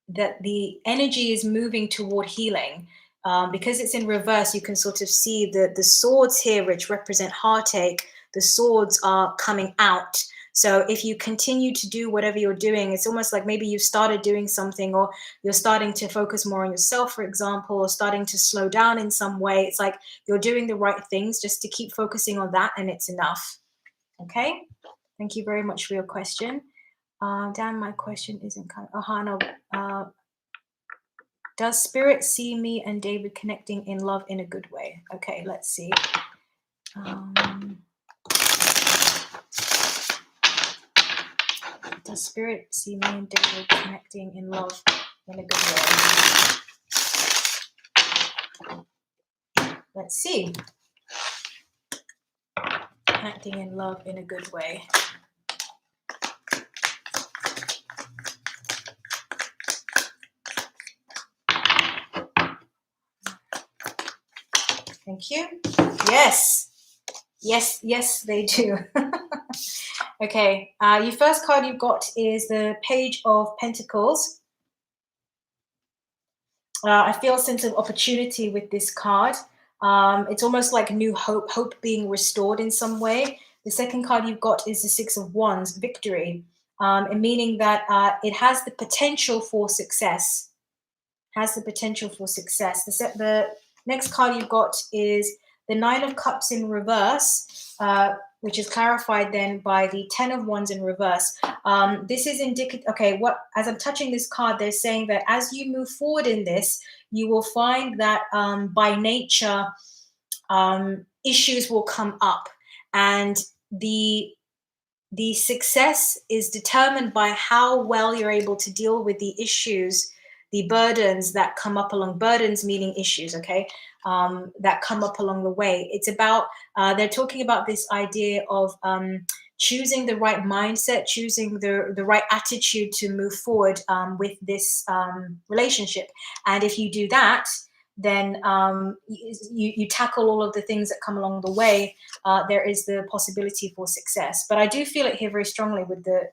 that the energy is moving toward healing. Because it's in reverse, you can sort of see the swords here, which represent heartache. The swords are coming out. So if you continue to do whatever you're doing, it's almost like maybe you've started doing something, or you're starting to focus more on yourself, for example, or starting to slow down in some way. It's like you're doing the right things, just to keep focusing on that, and it's enough. Okay. Thank you very much for your question. Dan, my question isn't coming. No. Does Spirit see me and David connecting in love in a good way? Okay, let's see. Does Spirit see me and David connecting in love in a good way? Let's see. Connecting in love in a good way. Thank you. Yes. Yes, yes, they do. Okay. Your first card you've got is the Page of Pentacles. I feel a sense of opportunity with this card. It's almost like new hope being restored in some way. The second card you've got is the Six of Wands, victory, meaning that it has the potential for success. Has the potential for success. The next card you've got is the Nine of Cups in reverse, which is clarified then by the Ten of Wands in reverse. This is indicative. Okay, as I'm touching this card, they're saying that as you move forward in this, you will find that by nature, issues will come up, and the success is determined by how well you're able to deal with the issues, the burdens that come up along. Burdens meaning issues, okay, that come up along the way. It's about, they're talking about this idea of choosing the right mindset, choosing the right attitude to move forward with this relationship. And if you do that, then you tackle all of the things that come along the way. There is the possibility for success. But I do feel it here very strongly with the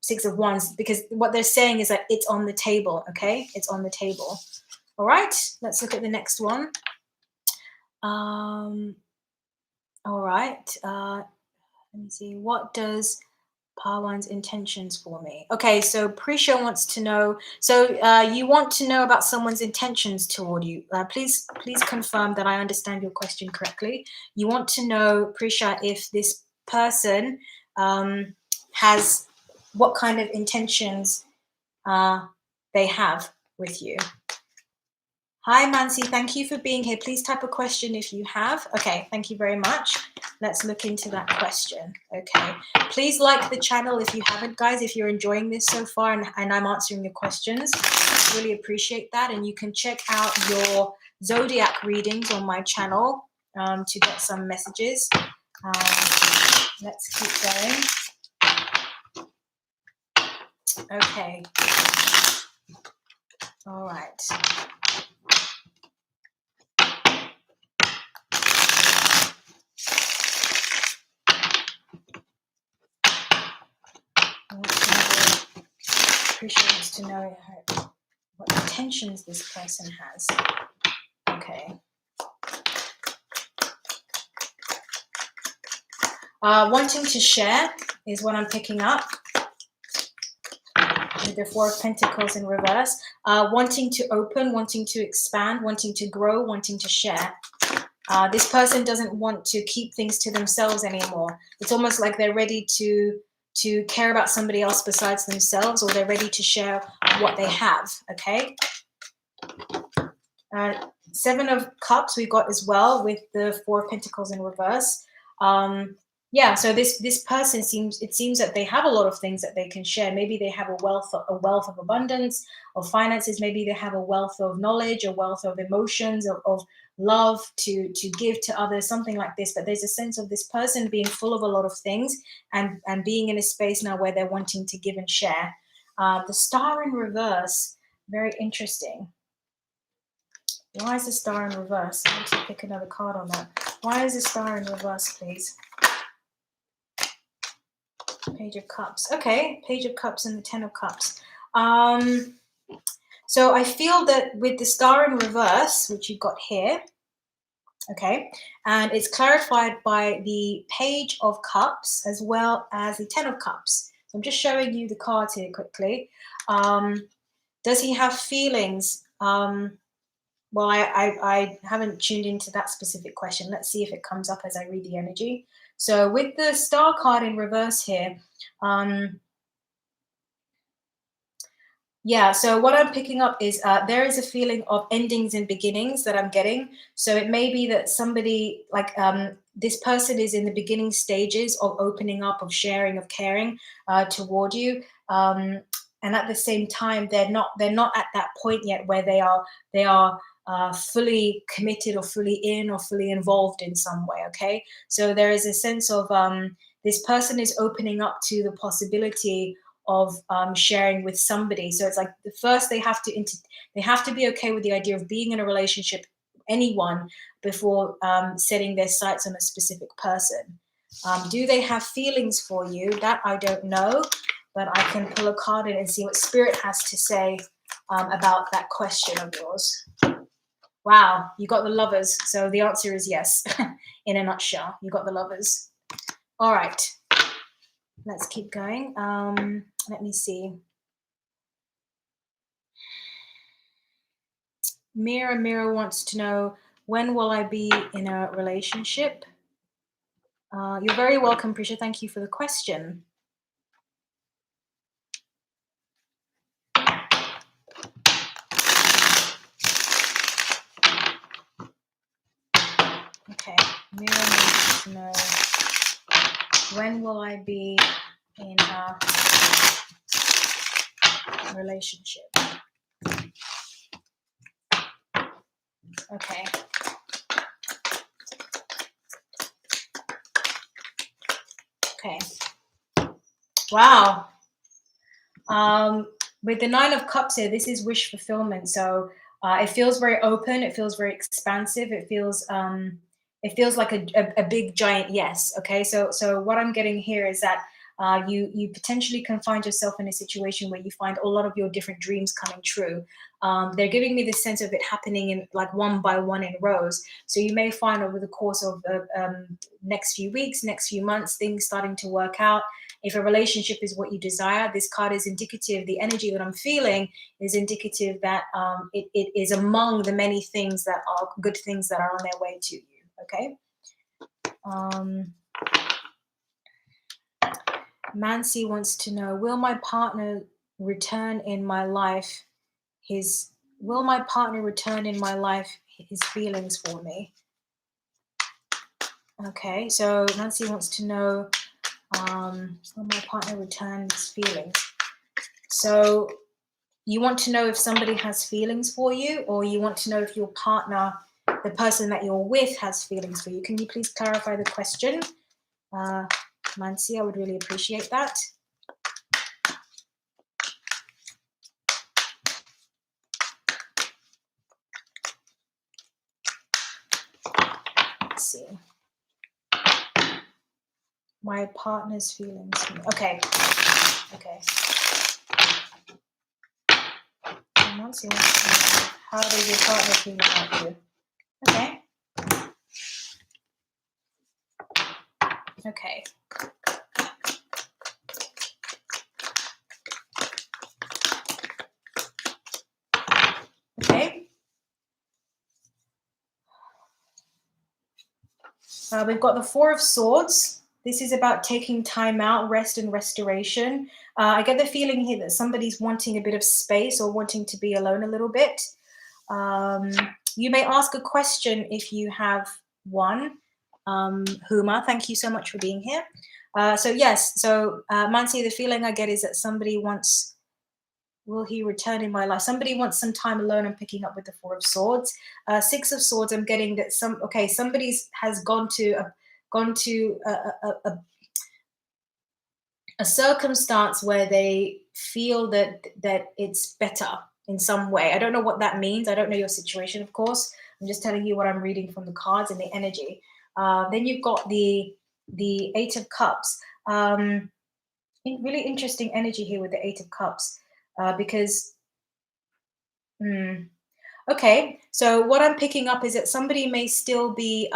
Six of Wands, because what they're saying is that it's on the table. Okay, it's on the table. All right, let's look at the next one. All right, let me see. What does Parwan's intentions for me? Okay, so Prisha wants to know. So you want to know about someone's intentions toward you. Please confirm that I understand your question correctly. You want to know, Prisha, if this person has, what kind of intentions they have with you. Hi, Mansi. Thank you for being here. Please type a question if you have. Okay, thank you very much. Let's look into that question. Okay. Please like the channel if you haven't, guys, if you're enjoying this so far and I'm answering your questions. Really appreciate that. And you can check out your zodiac readings on my channel to get some messages. Let's keep going. Okay. All right. Appreciate to know what intentions this person has. Okay. Wanting to share is what I'm picking up with the Four of Pentacles in reverse. Wanting to open, wanting to expand, wanting to grow, wanting to share. This person doesn't want to keep things to themselves anymore. It's almost like they're ready to care about somebody else besides themselves, or they're ready to share what they have, okay? Seven of Cups we got as well with the Four of Pentacles in reverse. Yeah, so this person seems that they have a lot of things that they can share. Maybe they have a wealth of abundance, of finances. Maybe they have a wealth of knowledge, a wealth of emotions, of love to give to others, something like this. But there's a sense of this person being full of a lot of things and being in a space now where they're wanting to give and share. The Star in reverse, very interesting. Why is the Star in reverse? I want to pick another card on that. Why is the Star in reverse, please? Page of Cups. Okay, Page of Cups and the Ten of Cups. So I feel that with the Star in reverse, which you've got here, okay, and it's clarified by the Page of Cups as well as the Ten of Cups. So I'm just showing you the cards here quickly. Does he have feelings? Well, I haven't tuned into that specific question. Let's see if it comes up as I read the energy. So with the Star card in reverse here, yeah, so what I'm picking up is there is a feeling of endings and beginnings that I'm getting. So it may be that somebody, like this person is in the beginning stages of opening up, of sharing, of caring toward you. And at the same time, they're not at that point yet where they are fully committed or fully in or fully involved in some way. Okay, so there is a sense of this person is opening up to the possibility of sharing with somebody. So it's like the first they have to be okay with the idea of being in a relationship, anyone, before setting their sights on a specific person. Do they have feelings for you? That I don't know, but I can pull a card in and see what Spirit has to say about that question of yours. Wow, you got the Lovers. So the answer is yes. In a nutshell, you got the Lovers. All right, let's keep going. Let me see. Mira wants to know, when will I be in a relationship? You're very welcome, Prisha. Thank you for the question. Okay, Mira wants to know, when will I be in a relationship? Okay. Okay. Wow. With the Nine of Cups here, this is wish fulfillment. So it feels very open. It feels very expansive. It feels like a big giant yes. Okay. So what I'm getting here is that you potentially can find yourself in a situation where you find a lot of your different dreams coming true. They're giving me this sense of it happening in like one by one in rows. So you may find over the course of the next few weeks, next few months, things starting to work out. If a relationship is what you desire, this card is indicative. The energy that I'm feeling is indicative that it is among the many things that are good things that are on their way to you. Okay. Mansi wants to know, will my partner return in my life his feelings for me? Okay, so Nancy wants to know, will my partner return his feelings? So you want to know if somebody has feelings for you, or you want to know if your partner, the person that you're with, has feelings for you? Can you please clarify the question? Mansi, I would really appreciate that. Let's see. My partner's feelings for me. Okay. Mansi, how does your partner feel about you? Okay. Okay. We've got the Four of Swords. This is about taking time out, rest and restoration. I get the feeling here that somebody's wanting a bit of space or wanting to be alone a little bit. You may ask a question if you have one. Huma, thank you so much for being here. Mansi, the feeling I get is that somebody wants, will he return in my life? Somebody wants some time alone. I'm picking up with the Four of Swords. Six of Swords, I'm getting that somebody has gone to a circumstance where they feel that it's better in some way. I don't know what that means. I don't know your situation, of course. I'm just telling you what I'm reading from the cards and the energy. Then you've got the Eight of Cups. Really interesting energy here with the Eight of Cups. Okay, so what I'm picking up is that somebody may still be,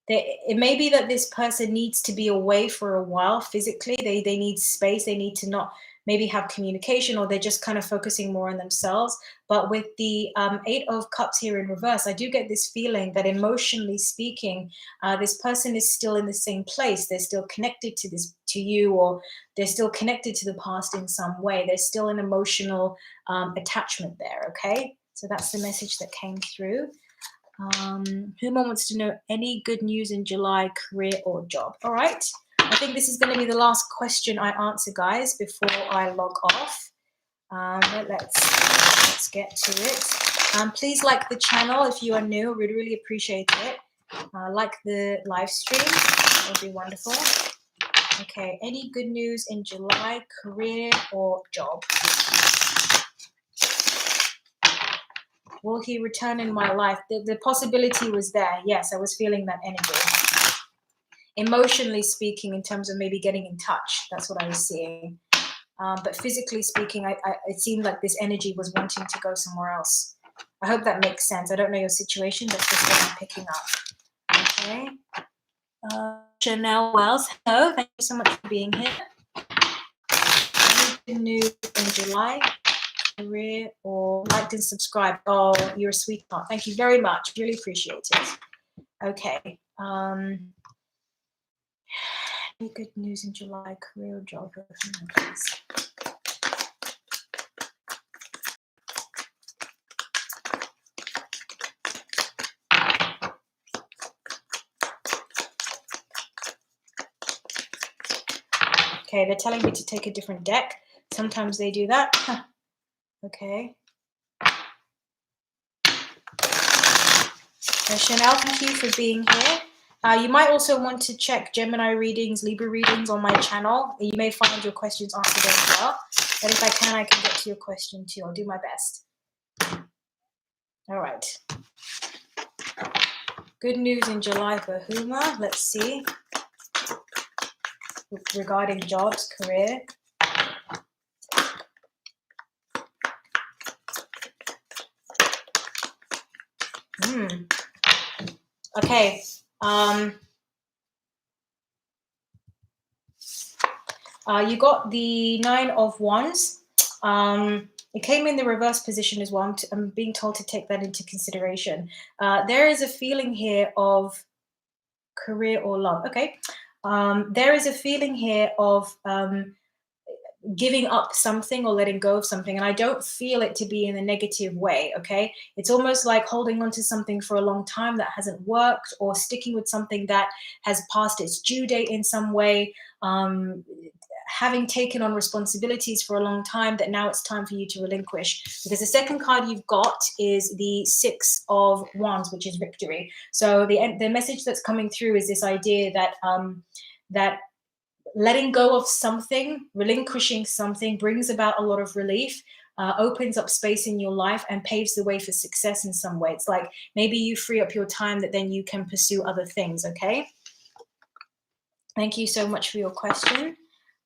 it may be that this person needs to be away for a while physically. They need space. They need to not maybe have communication, or they're just kind of focusing more on themselves. But with the Eight of Cups here in reverse, I do get this feeling that emotionally speaking, this person is still in the same place. They're still connected to you, or they're still connected to the past in some way. There's still an emotional attachment there, okay? So that's the message that came through. Huma wants to know any good news in July, career or job. All right. I think this is going to be the last question I answer, guys, before I log off. Let's get to it. Please like the channel if you are new. We'd really appreciate it. Like the live stream. That would be wonderful. Okay. Any good news in July, career or job? Will he return in my life? The possibility was there. Yes, I was feeling that energy. Emotionally speaking, in terms of maybe getting in touch, that's what I was seeing. But physically speaking, it seemed like this energy was wanting to go somewhere else. I hope that makes sense. I don't know your situation. That's just what I'm picking up. Okay. Chanel Wells, hello. Thank you so much for being here. Any good news in July? Career or liked and subscribed. Oh, you're a sweetheart. Thank you very much. Really appreciate it. Okay. Any good news in July, career or job? Okay, they're telling me to take a different deck. Sometimes they do that. Okay. Chanel, thank you for being here. You might also want to check Gemini readings, Libra readings on my channel. You may find your questions answered as well. But if I can get to your question too. I'll do my best. All right. Good news in July for Huma. Let's see. Regarding jobs, career. Okay. You got the Nine of Wands. It came in the reverse position as well. I'm being told to take that into consideration. There is a feeling here of career or love. Okay. there is a feeling here of giving up something or letting go of something, and I don't feel it to be in a negative way. Okay, it's almost like holding on to something for a long time that hasn't worked, or sticking with something that has passed its due date in some way. Having taken on responsibilities for a long time that now it's time for you to relinquish, because the second card you've got is the Six of Wands, which is victory. So the message that's coming through is this idea that that letting go of something, relinquishing something, brings about a lot of relief, opens up space in your life, and paves the way for success in some way. It's like maybe you free up your time that then you can pursue other things. Okay. Thank you so much for your question.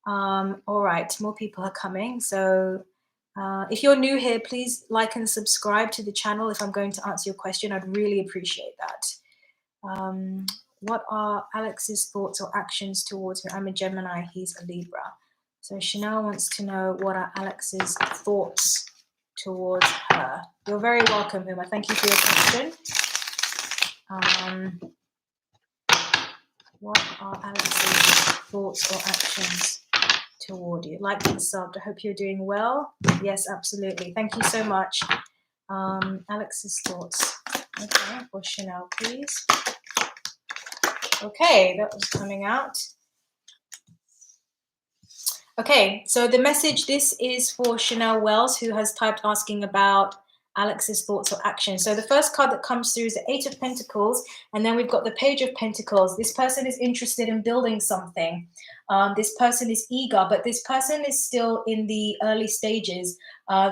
All right, more people are coming. So if you're new here, please like and subscribe to the channel if I'm going to answer your question. I'd really appreciate that. What are Alex's thoughts or actions towards me? I'm a Gemini, he's a Libra. So Chanel wants to know, what are Alex's thoughts towards her? You're very welcome, Uma. Thank you for your question. What are Alex's thoughts or actions toward you? Like and subbed. I hope you're doing well. Yes, absolutely. Thank you so much. Alex's thoughts. Okay, for Chanel, please. Okay, that was coming out. Okay, so the message, this is for Chanel Wells, who has typed asking about Alex's thoughts or actions. So the first card that comes through is the Eight of Pentacles, and then we've got the Page of Pentacles. This person is interested in building something. This person is eager, but this person is still in the early stages,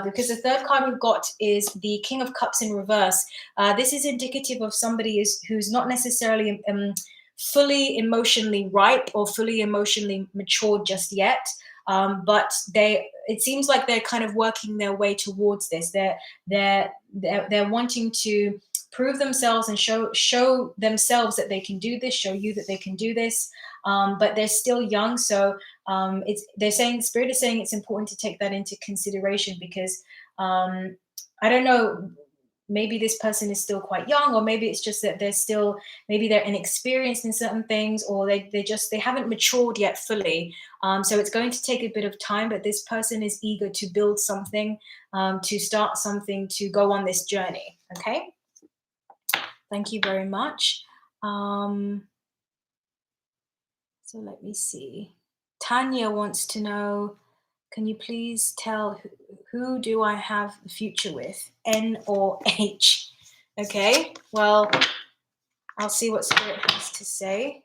because the third card we've got is the King of Cups in reverse. This is indicative of somebody who's not necessarily fully emotionally ripe or fully emotionally matured just yet. But it seems like they're kind of working their way towards this. They're wanting to prove themselves and show themselves that they can do this, show you that they can do this. But they're still young, so Spirit is saying it's important to take that into consideration, because I don't know. Maybe this person is still quite young, or maybe it's just that maybe they're inexperienced in certain things, or they haven't matured yet fully. So it's going to take a bit of time, but this person is eager to build something, to start something, to go on this journey. Okay. Thank you very much. So let me see. Tanya wants to know, can you please tell who do I have the future with, N or H? Okay, well, I'll see what Spirit has to say.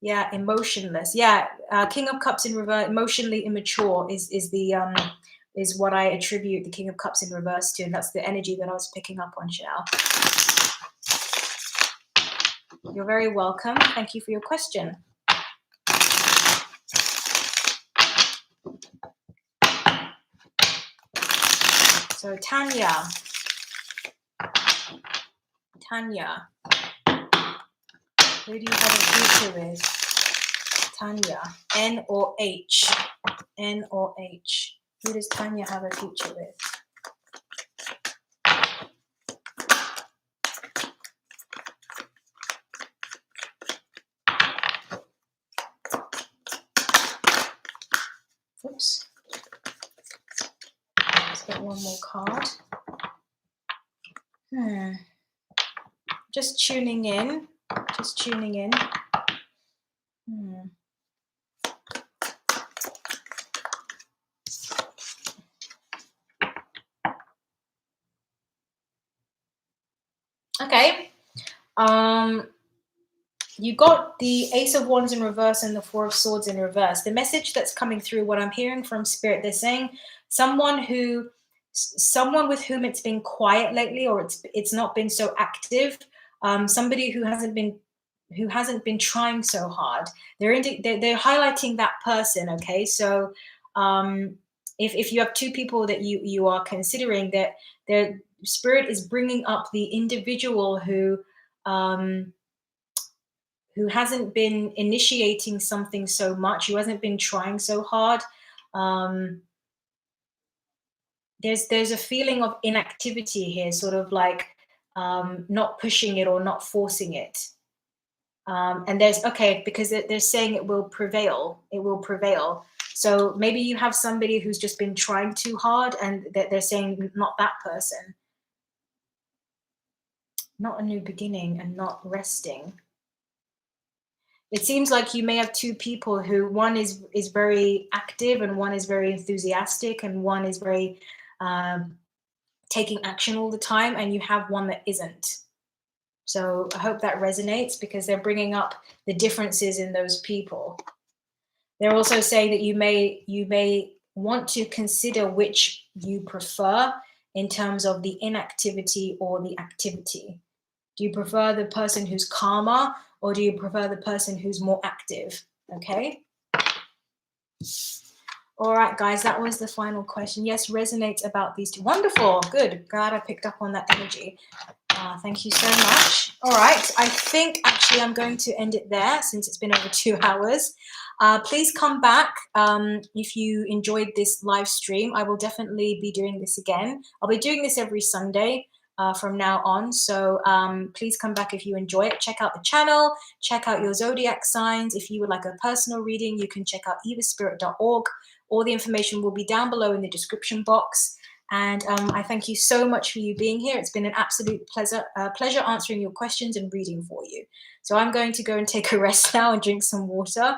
Yeah, emotionless. Yeah, King of Cups in reverse, emotionally immature is what I attribute the King of Cups in reverse to, and that's the energy that I was picking up on, Chanel. You're very welcome. Thank you for your question. So Tanya, who do you have a future with? Tanya, N or H? N or H? Who does Tanya have a future with? Oops. Let's get one more card. Just tuning in. Okay. You got the Ace of Wands in reverse and the Four of Swords in reverse. The message that's coming through, what I'm hearing from Spirit, they're saying someone with whom it's been quiet lately, or it's not been so active. Somebody who hasn't been trying so hard. They're highlighting that person. Okay, so if you have two people that you are considering, that their Spirit is bringing up the individual who hasn't been initiating something so much, who hasn't been trying so hard. There's a feeling of inactivity here, sort of like not pushing it or not forcing it. And there's, okay, because they're saying it will prevail. It will prevail. So maybe you have somebody who's just been trying too hard, and they're saying not that person. Not a new beginning and not resting. It seems like you may have two people who, one is very active and one is very enthusiastic and one is very um, taking action all the time, and you have one that isn't. So I hope that resonates, because they're bringing up the differences in those people. They're also saying that you may want to consider which you prefer in terms of the inactivity or the activity. Do you prefer the person who's calmer, or do you prefer the person who's more active? Okay. All right, guys, that was the final question. Yes, resonates about these two. Wonderful. Good. Glad I picked up on that energy. Thank you so much. All right, I think actually I'm going to end it there since it's been over 2 hours. Please come back if you enjoyed this live stream. I will definitely be doing this again. I'll be doing this every Sunday from now on. So please come back if you enjoy it. Check out the channel. Check out your zodiac signs. If you would like a personal reading, you can check out evaspirit.org. All the information will be down below in the description box. And I thank you so much for you being here. It's been an absolute pleasure answering your questions and reading for you. So I'm going to go and take a rest now and drink some water.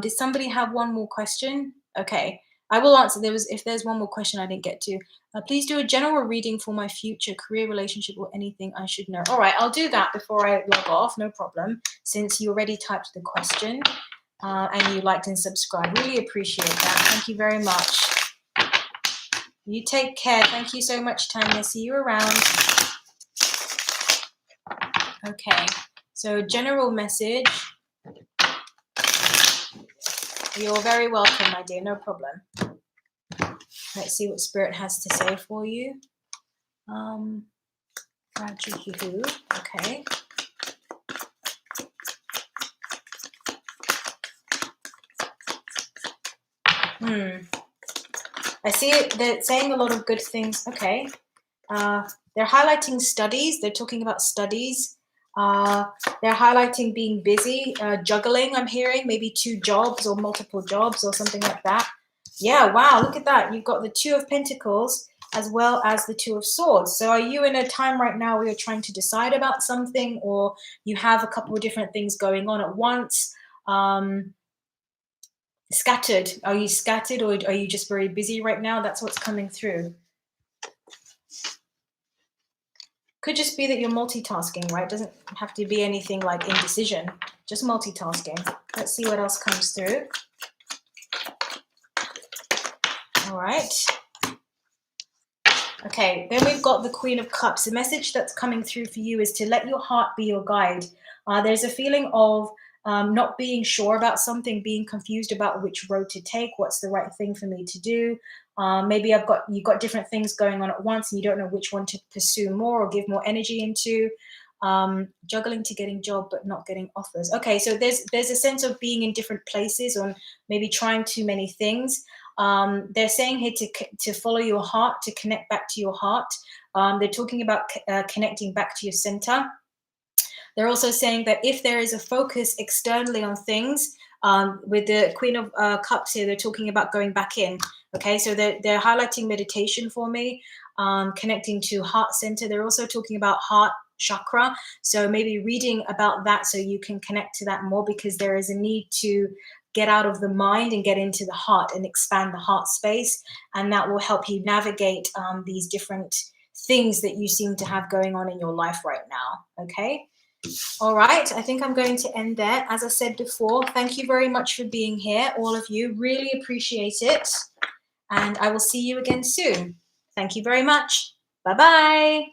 Did somebody have one more question? Okay, I will answer. If there's one more question I didn't get to, please do a general reading for my future career, relationship, or anything I should know. All right, I'll do that before I log off. No problem, since you already typed the question and you liked and subscribed. Really appreciate that. Thank you very much. You take care. Thank you so much, Tanya. See you around. Okay, so general message. You're very welcome, my dear. No problem. Let's see what Spirit has to say for you. Okay. I see it. They're saying a lot of good things. Okay. They're highlighting studies. They're talking about studies. They're highlighting being busy, juggling, I'm hearing, maybe 2 jobs or multiple jobs or something like that. Yeah, wow, look at that. You've got the 2 of Pentacles as well as the 2 of Swords. So are you in a time right now where you're trying to decide about something, or you have a couple of different things going on at once? Scattered. Are you scattered, or are you just very busy right now? That's what's coming through. Could just be that you're multitasking, right? Doesn't have to be anything like indecision, just multitasking. Let's see what else comes through. All right. Okay, then we've got the Queen of Cups. The message that's coming through for you is to let your heart be your guide. There's a feeling of not being sure about something, being confused about which road to take, what's the right thing for me to do. Maybe you've got different things going on at once and you don't know which one to pursue more or give more energy into. Juggling to getting job but not getting offers. Okay, so there's a sense of being in different places or maybe trying too many things. They're saying here to follow your heart, to connect back to your heart. They're talking about connecting back to your center. They're also saying that if there is a focus externally on things, with the Queen of Cups here, they're talking about going back in. Okay, so they're highlighting meditation for me, connecting to heart center. They're also talking about heart chakra. So maybe reading about that so you can connect to that more, because there is a need to get out of the mind and get into the heart and expand the heart space. And that will help you navigate these different things that you seem to have going on in your life right now. Okay. All right, I think I'm going to end there. As I said before, thank you very much for being here, all of you. Really appreciate it. And I will see you again soon. Thank you very much. Bye-bye.